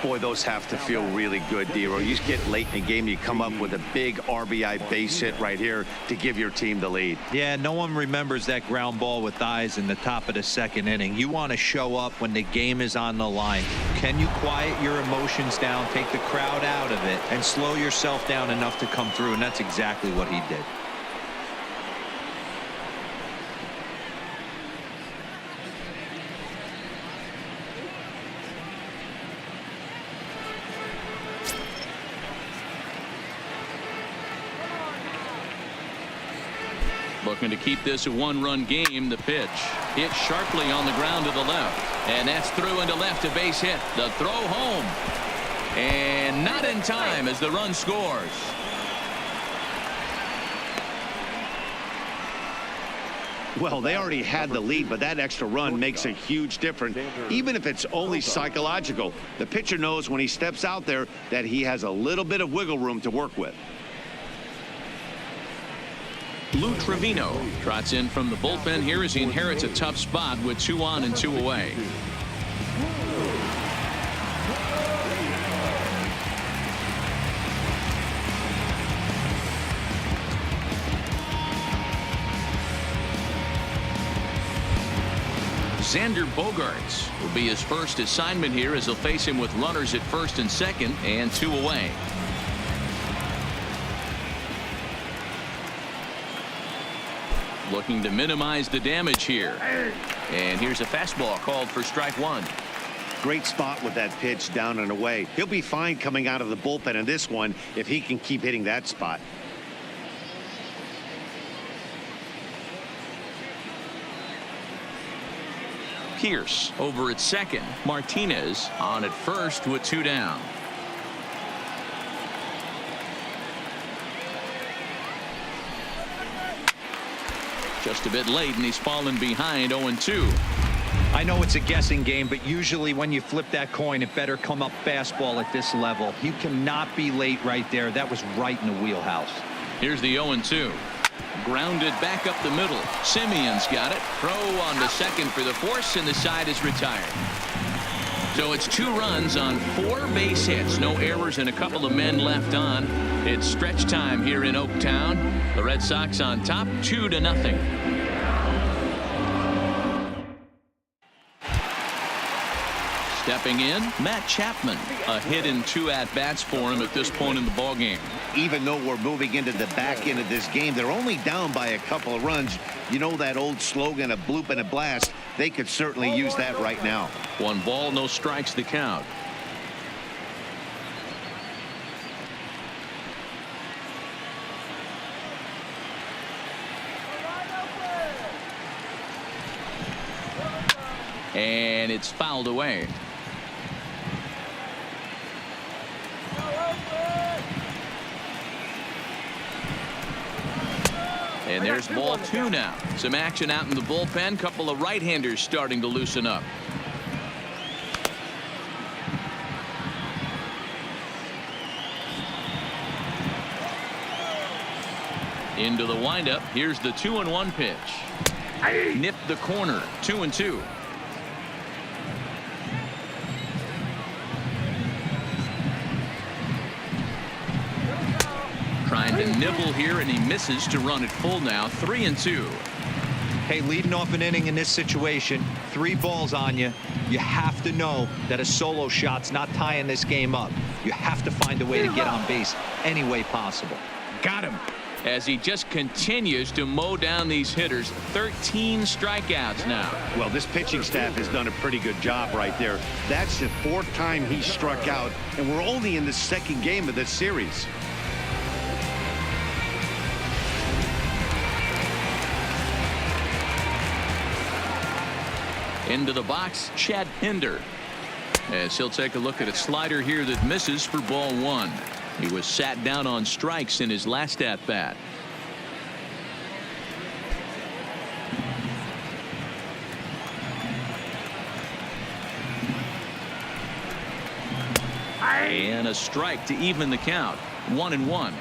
Boy, those have to feel really good, Dero. You get late in the game, you come up with a big RBI base hit right here to give your team the lead. Yeah, no one remembers that ground ball with eyes in the top of the second inning. You want to show up when the game is on the line. Can you quiet your emotions down, take the crowd out of it, and slow yourself down enough to come through? And that's exactly what he did. Looking to keep this a 1-run game. The pitch hit sharply on the ground to the left, and that's through into left, a base hit. The throw home, and not in time as the run scores. Well, they already had the lead, but that extra run makes a huge difference, even if it's only psychological. The pitcher knows when he steps out there that he has a little bit of wiggle room to work with. Lou Trevino trots in from the bullpen here as he inherits a tough spot with 2 on and 2 away. Xander Bogaerts will be his first assignment here as they'll face him with runners at first and second and 2 away. Looking to minimize the damage here. And here's a fastball called for strike 1. Great spot with that pitch down and away. He'll be fine coming out of the bullpen in this one if he can keep hitting that spot. Pierce over at second. Martinez on at first with 2 down. Just a bit late, and he's fallen behind 0-2. I know it's a guessing game, but usually when you flip that coin, it better come up fastball at this level. You cannot be late right there. That was right in the wheelhouse. Here's the 0-2. Grounded back up the middle. Simeon's got it. Throw on to second for the force, and the side is retired. So it's 2 runs on 4 base hits. No errors and a couple of men left on. It's stretch time here in Oaktown. The Red Sox on top 2-0. Stepping in, Matt Chapman. A hit and 2 at-bats for him at this point in the ballgame. Even though we're moving into the back end of this game, they're only down by a couple of runs. You know that old slogan, a bloop and a blast. They could certainly use that right now. 1 ball, no strikes, the count. And it's fouled away. And there's ball 2 now. Some action out in the bullpen. Couple of right-handers starting to loosen up. Into the windup. Here's the 2-1 pitch. Nipped the corner. 2-2. Trying to nibble here, and he misses to run it full now. 3-2. Hey, leading off an inning in this situation, 3 balls on you. You have to know that a solo shot's not tying this game up. You have to find a way to get on base any way possible. Got him. As he just continues to mow down these hitters. 13 strikeouts now. Well, this pitching staff has done a pretty good job right there. That's the 4th time he struck out, and we're only in the 2nd game of this series. Into the box, Chad Pinder. As he'll take a look at a slider here that misses for ball 1. He was sat down on strikes in his last at bat. And a strike to even the count. 1-1.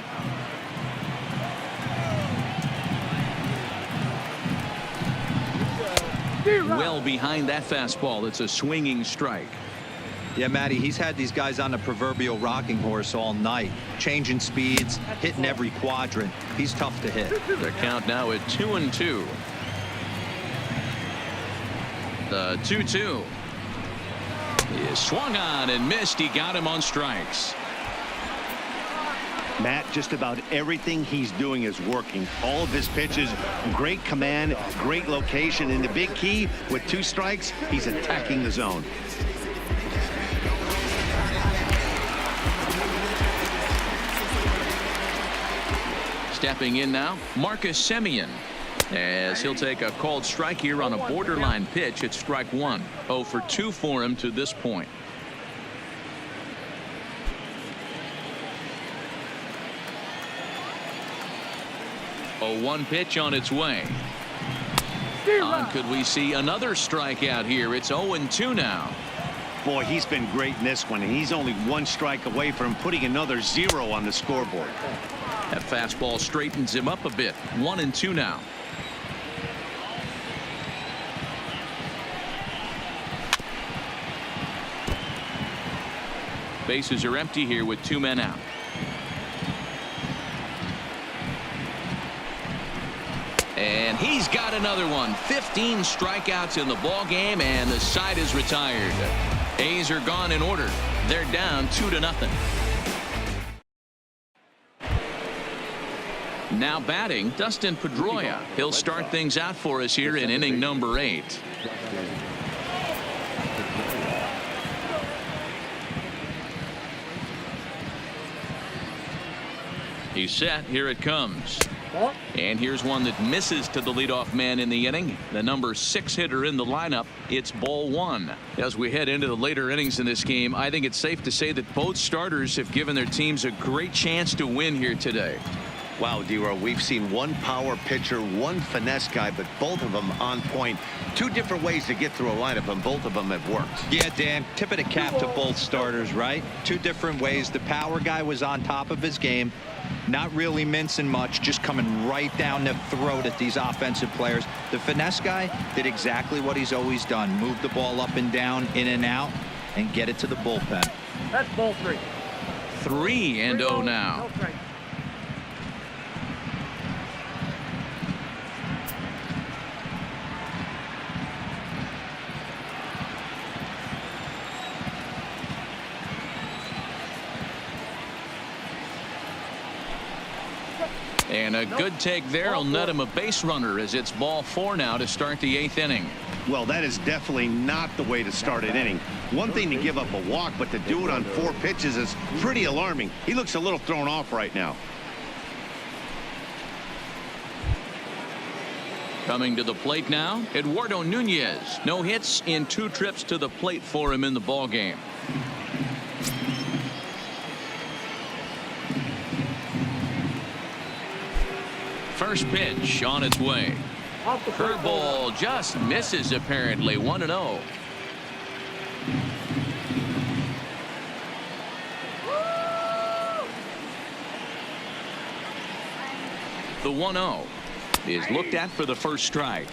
Well behind that fastball. It's a swinging strike. Yeah, Matty, he's had these guys on the proverbial rocking horse all night, changing speeds, hitting every quadrant. He's tough to hit. The count now at 2-2. The 2-2. He swung on and missed. He got him on strikes. Matt, just about everything he's doing is working. All of his pitches, great command, great location, and the big key, with 2 strikes, he's attacking the zone. Stepping in now, Marcus Semien. As he'll take a called strike here on a borderline pitch at strike 1. 0 for 2 for him to this point. A 1 pitch on its way. Could we see another strikeout here? It's 0-2 now. Boy, he's been great in this one, and he's only 1 strike away from putting another 0 on the scoreboard. That fastball straightens him up a bit. 1-2 now. Bases are empty here with 2 men out. And he's got another one. 15 strikeouts in the ball game, and the side is retired. A's are gone in order. They're down 2-0. Now batting, Dustin Pedroia. He'll start things out for us here in inning number 8. He's set. Here it comes. And here's one that misses to the leadoff man in the inning. The number 6 hitter in the lineup. It's ball 1. As we head into the later innings in this game, I think it's safe to say that both starters have given their teams a great chance to win here today. Wow, D-Row, we've seen one power pitcher, one finesse guy, but both of them on point. Two different ways to get through a lineup, and both of them have worked. Yeah, Dan, tip of the cap to both starters, right? Two different ways. The power guy was on top of his game, not really mincing much, just coming right down the throat at these offensive players. The finesse guy did exactly what he's always done. Move the ball up and down, in and out, and get it to the bullpen. That's ball 3. 3-0 now. No strike. And a good take there will net him a base runner as it's ball 4 now to start the 8th inning. Well, that is definitely not the way to start an inning. One thing to give up a walk, but to do it on 4 pitches is pretty alarming. He looks a little thrown off right now. Coming to the plate now, Eduardo Nunez. No hits in 2 trips to the plate for him in the ballgame. First pitch on its way. Curveball just misses apparently. 1-0. The 1-0 is looked at for the first strike.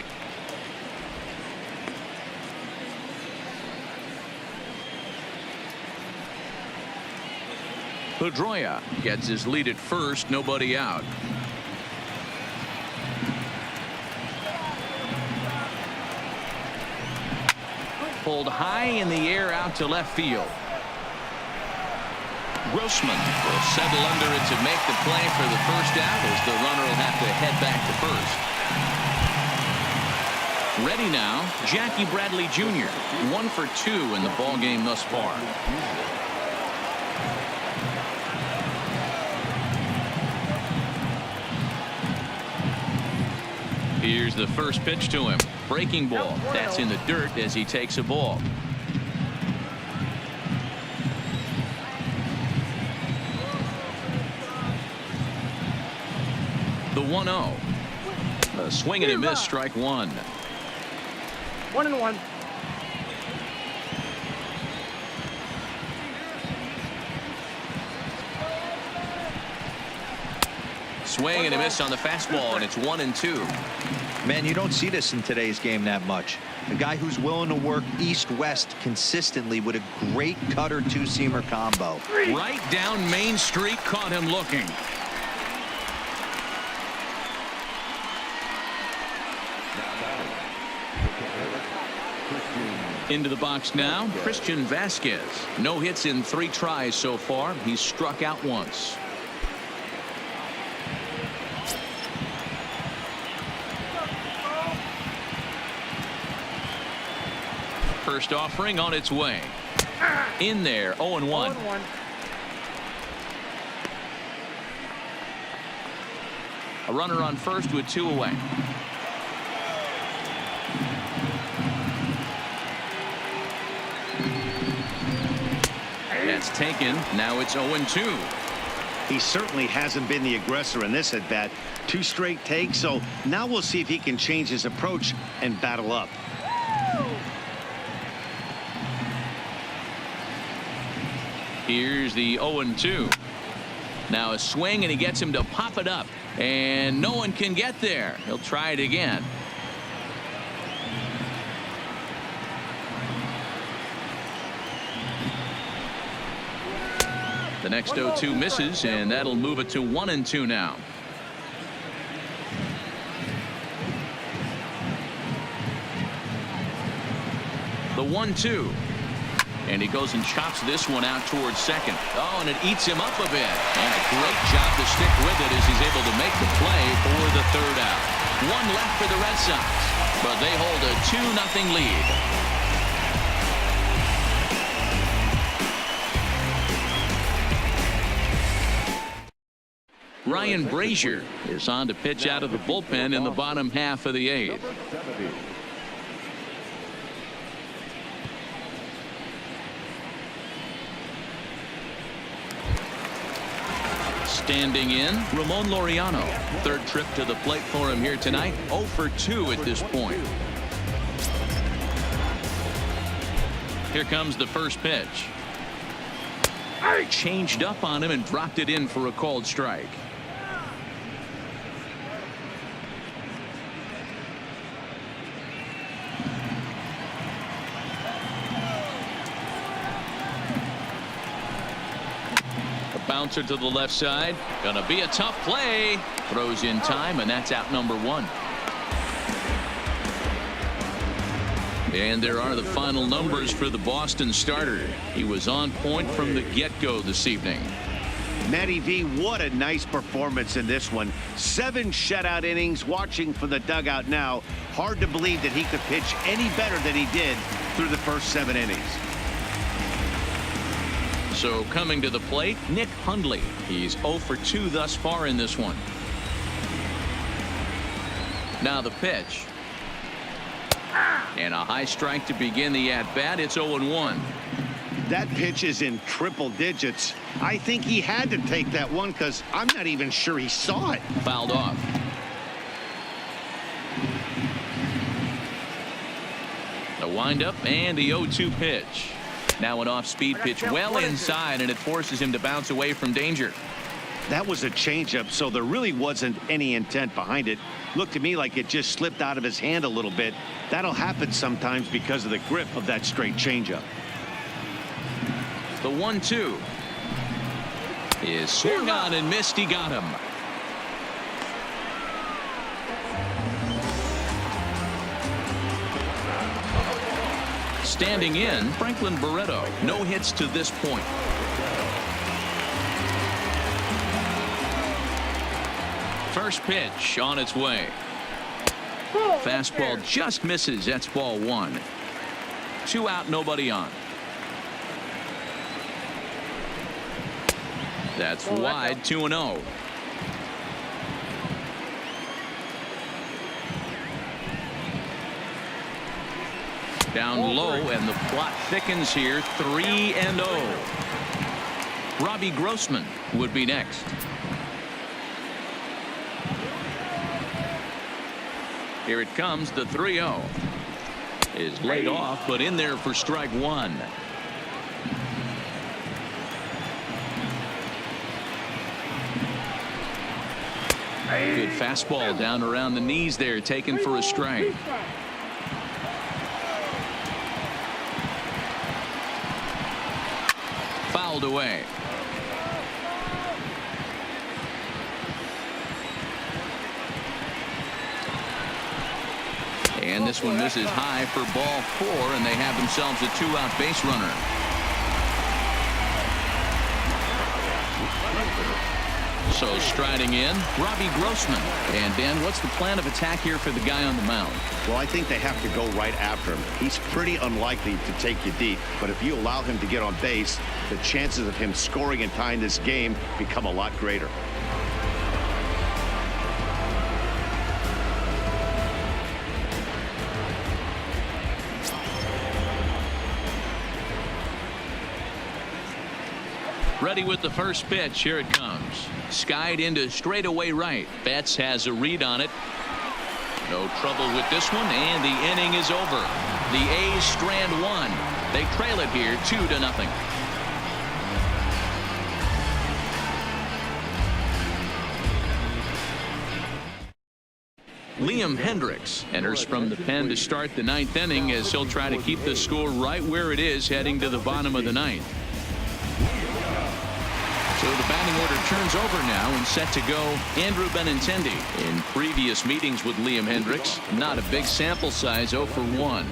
Pedroia gets his lead at first. Nobody out. Pulled high in the air out to left field. Grossman will settle under it to make the play for the first out as the runner will have to head back to first. Ready now, Jackie Bradley Jr. 1 for 2 in the ballgame thus far. Here's the first pitch to him. Breaking ball. That's in the dirt as he takes a ball. The 1-0. A swing and a miss, strike 1. 1-1. Swing and a miss on the fastball, and it's 1-2. Man, you don't see this in today's game that much. A guy who's willing to work east-west consistently with a great cutter 2-seamer combo. Right down Main Street, caught him looking. Into the box now, Christian Vasquez. No hits in 3 tries so far. He's struck out once. First offering on its way. In there, 0-1. A runner on first with 2 away. That's taken. Now it's 0-2. He certainly hasn't been the aggressor in this at bat. 2 straight takes, so now we'll see if he can change his approach and battle up. Here's the 0-2. Now a swing, and he gets him to pop it up, and no one can get there. He'll try it again. The next 0-2 misses, and that'll move it to 1-2 now. The 1-2. And he goes and chops this one out towards second. Oh, and it eats him up a bit. And a great job to stick with it as he's able to make the play for the 3rd out. 1 left for the Red Sox, but they hold a 2-0 lead. Ryan Brazier is on to pitch out of the bullpen in the bottom half of the 8th. Standing in, Ramon Laureano. Third trip to the plate for him here tonight. 0 for 2 at this point. Here comes the first pitch. Changed up on him and dropped it in for a called strike. Bouncer to the left side. Gonna be a tough play. Throws in time, and that's out number 1. And there are the final numbers for the Boston starter. He was on point from the get-go this evening. Matty V, what a nice performance in this one. 7 shutout innings. Watching from the dugout now, hard to believe that he could pitch any better than he did through the first 7 innings. So coming to the plate, Nick Hundley. He's 0 for 2 thus far in this one. Now the pitch. And a high strike to begin the at-bat. It's 0-1. That pitch is in triple digits. I think he had to take that one because I'm not even sure he saw it. Fouled off. The windup and the 0-2 pitch. Now an off-speed pitch well inside, and it forces him to bounce away from danger. That was a changeup, so there really wasn't any intent behind it. Looked to me like it just slipped out of his hand a little bit. That'll happen sometimes because of the grip of that straight changeup. The 1-2 is swung on and missed. He got him. Standing in, Franklin Barreto. No hits to this point. First pitch on its way. Fastball just misses. That's ball 1. 2 out, nobody on. That's wide. 2-0. Down low, and the plot thickens here. 3-0. Robbie Grossman would be next. Here it comes. The 3-0 is laid off, but in there for strike 1. Good fastball down around the knees there, taken for a strike. Fouled away. And this one misses high for ball 4, and they have themselves a 2-out base runner. So striding in, Robbie Grossman. And Dan, what's the plan of attack here for the guy on the mound? Well, I think they have to go right after him. He's pretty unlikely to take you deep, but if you allow him to get on base, the chances of him scoring and tying this game become a lot greater. Ready with the first pitch. Here it comes. Skied into straightaway right. Betts has a read on it. No trouble with this one, and the inning is over. The A's strand 1. They trail it here 2-0. Liam Hendricks enters from the pen to start the 9th inning as he'll try to keep the score right where it is heading to the bottom of the 9th. So the batting order turns over now, and set to go Andrew Benintendi. In previous meetings with Liam Hendricks, not a big sample size, 0 for 1.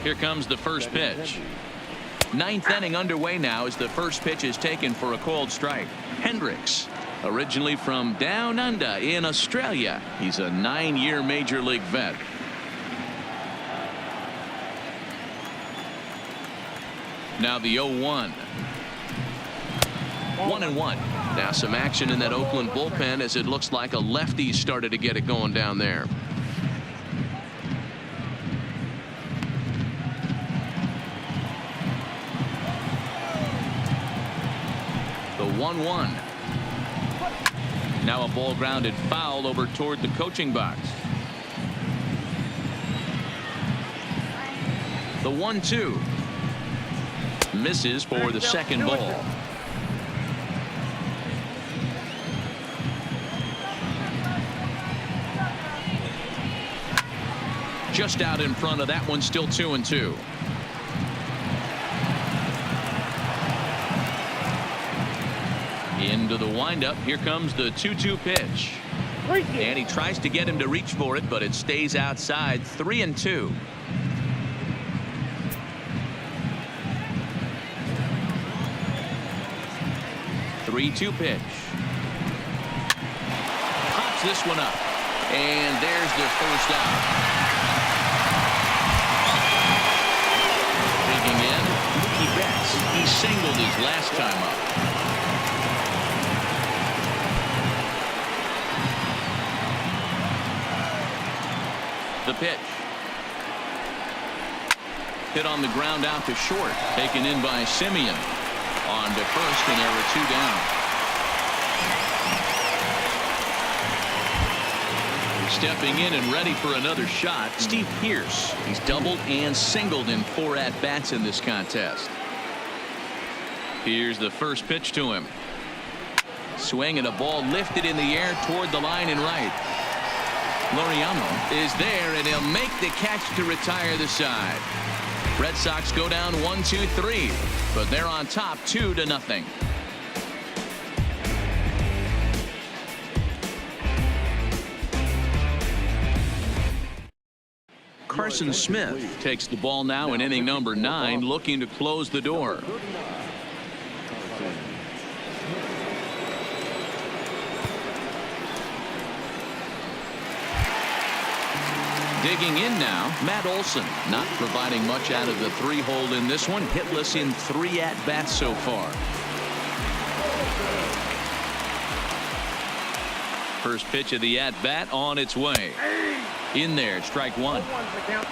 Here comes the first pitch. 9th inning underway now as the first pitch is taken for a called strike. Hendricks, originally from down under in Australia. He's a 9-year major league vet. Now the 0-1. 1-1. Now some action in that Oakland bullpen as it looks like a lefty started to get it going down there. The 1-1. Now a ball grounded foul over toward the coaching box. The 1-2. Misses for the second ball. Just out in front of that one, still 2-2. Into the windup. Here comes the 2-2 pitch. And he tries to get him to reach for it, but it stays outside. 3-2. 3-2 pitch. Pops this one up. And there's the first out. Digging in, Mookie Betts. He singled his last time up. The pitch. Hit on the ground out to short. Taken in by Simeon. On to first, and there were 2 down. Stepping in and ready for another shot, Steve Pearce. He's doubled and singled in 4 at-bats in this contest. Here's the first pitch to him. Swing and a ball lifted in the air toward the line and right. Laureano is there, and he'll make the catch to retire the side. Red Sox go down 1-2-3, but they're on top 2-0. Carson Smith takes the ball now in inning number 9, looking to close the door. Digging in now, Matt Olson, not providing much out of the 3-hole in this one. Hitless in 3 at-bats so far. First pitch of the at-bat on its way. In there, strike 1.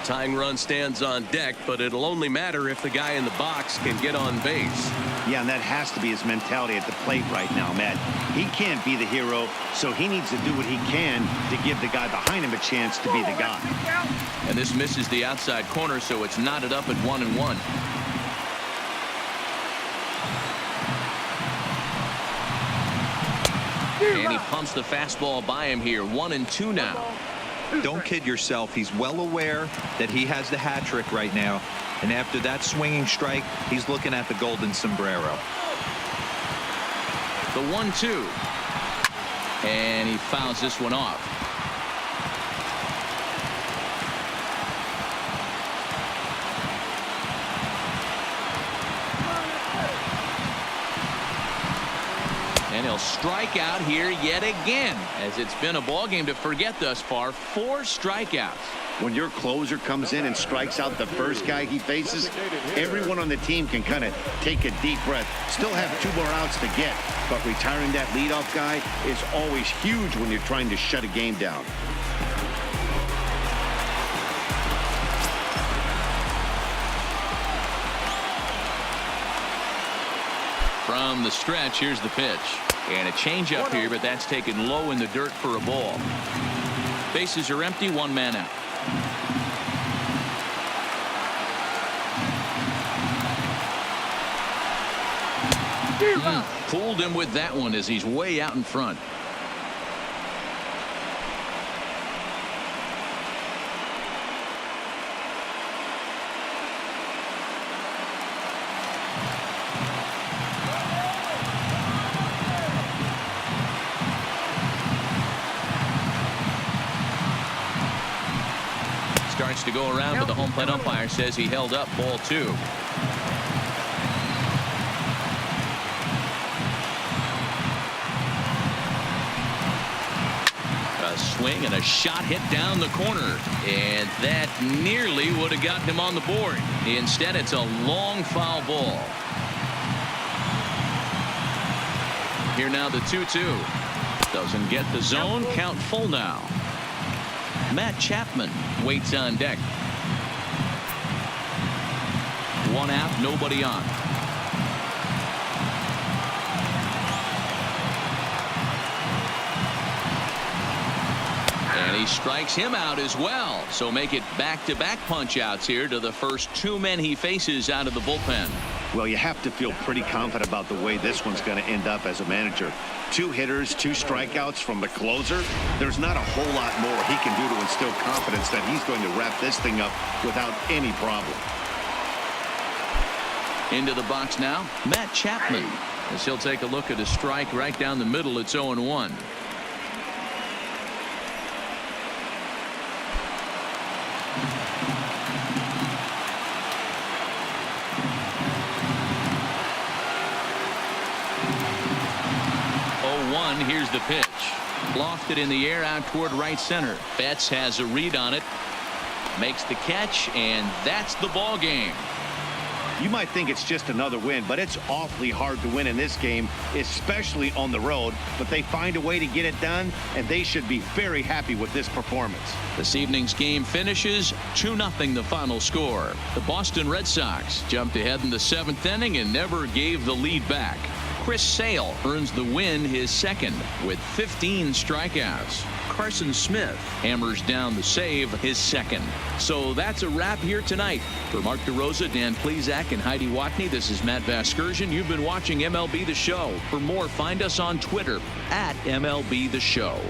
Tying run stands on deck, but it'll only matter if the guy in the box can get on base. Yeah, and that has to be his mentality at the plate right now, Matt. He can't be the hero, so he needs to do what he can to give the guy behind him a chance to be the guy. And this misses the outside corner, so it's knotted up at 1-1. And he pumps the fastball by him here. 1-2 now. Don't kid yourself. He's well aware that he has the hat trick right now. And after that swinging strike, he's looking at the golden sombrero. The 1-2. And he fouls this one off. And he'll strike out here yet again, as it's been a ball game to forget thus far. 4 strikeouts. When your closer comes in and strikes out the first guy he faces, everyone on the team can kind of take a deep breath. Still have 2 more outs to get, but retiring that leadoff guy is always huge when you're trying to shut a game down. From the stretch, here's the pitch. And a changeup here, but that's taken low in the dirt for a ball. Bases are empty, 1 man out. Pulled him with that one as he's way out in front. Starts to go around, but the home plate umpire says he held up. Ball 2. A swing and a shot hit down the corner, and that nearly would have gotten him on the board. Instead, it's a long foul ball. Here now the 2-2. Doesn't get the zone. Count full now. Matt Chapman waits on deck. One out, nobody on. And he strikes him out as well. So make it back-to-back punch-outs here to the first two men he faces out of the bullpen. Well, you have to feel pretty confident about the way this one's going to end up as a manager. 2 hitters, 2 strikeouts from the closer. There's not a whole lot more he can do to instill confidence that he's going to wrap this thing up without any problem. Into the box now, Matt Chapman, as he'll take a look at a strike right down the middle. It's 0-1. Here's the pitch. Lofted in the air out toward right center. Betts has a read on it. Makes the catch, and that's the ball game. You might think it's just another win, but it's awfully hard to win in this game, especially on the road. But they find a way to get it done, and they should be very happy with this performance. This evening's game finishes 2-0 the final score. The Boston Red Sox jumped ahead in the 7th inning and never gave the lead back. Chris Sale earns the win, his second, with 15 strikeouts. Carson Smith hammers down the save, his second. So that's a wrap here tonight. For Mark DeRosa, Dan Plesac, and Heidi Watney, this is Matt Vasgersian. You've been watching MLB The Show. For more, find us on Twitter @MLB The Show.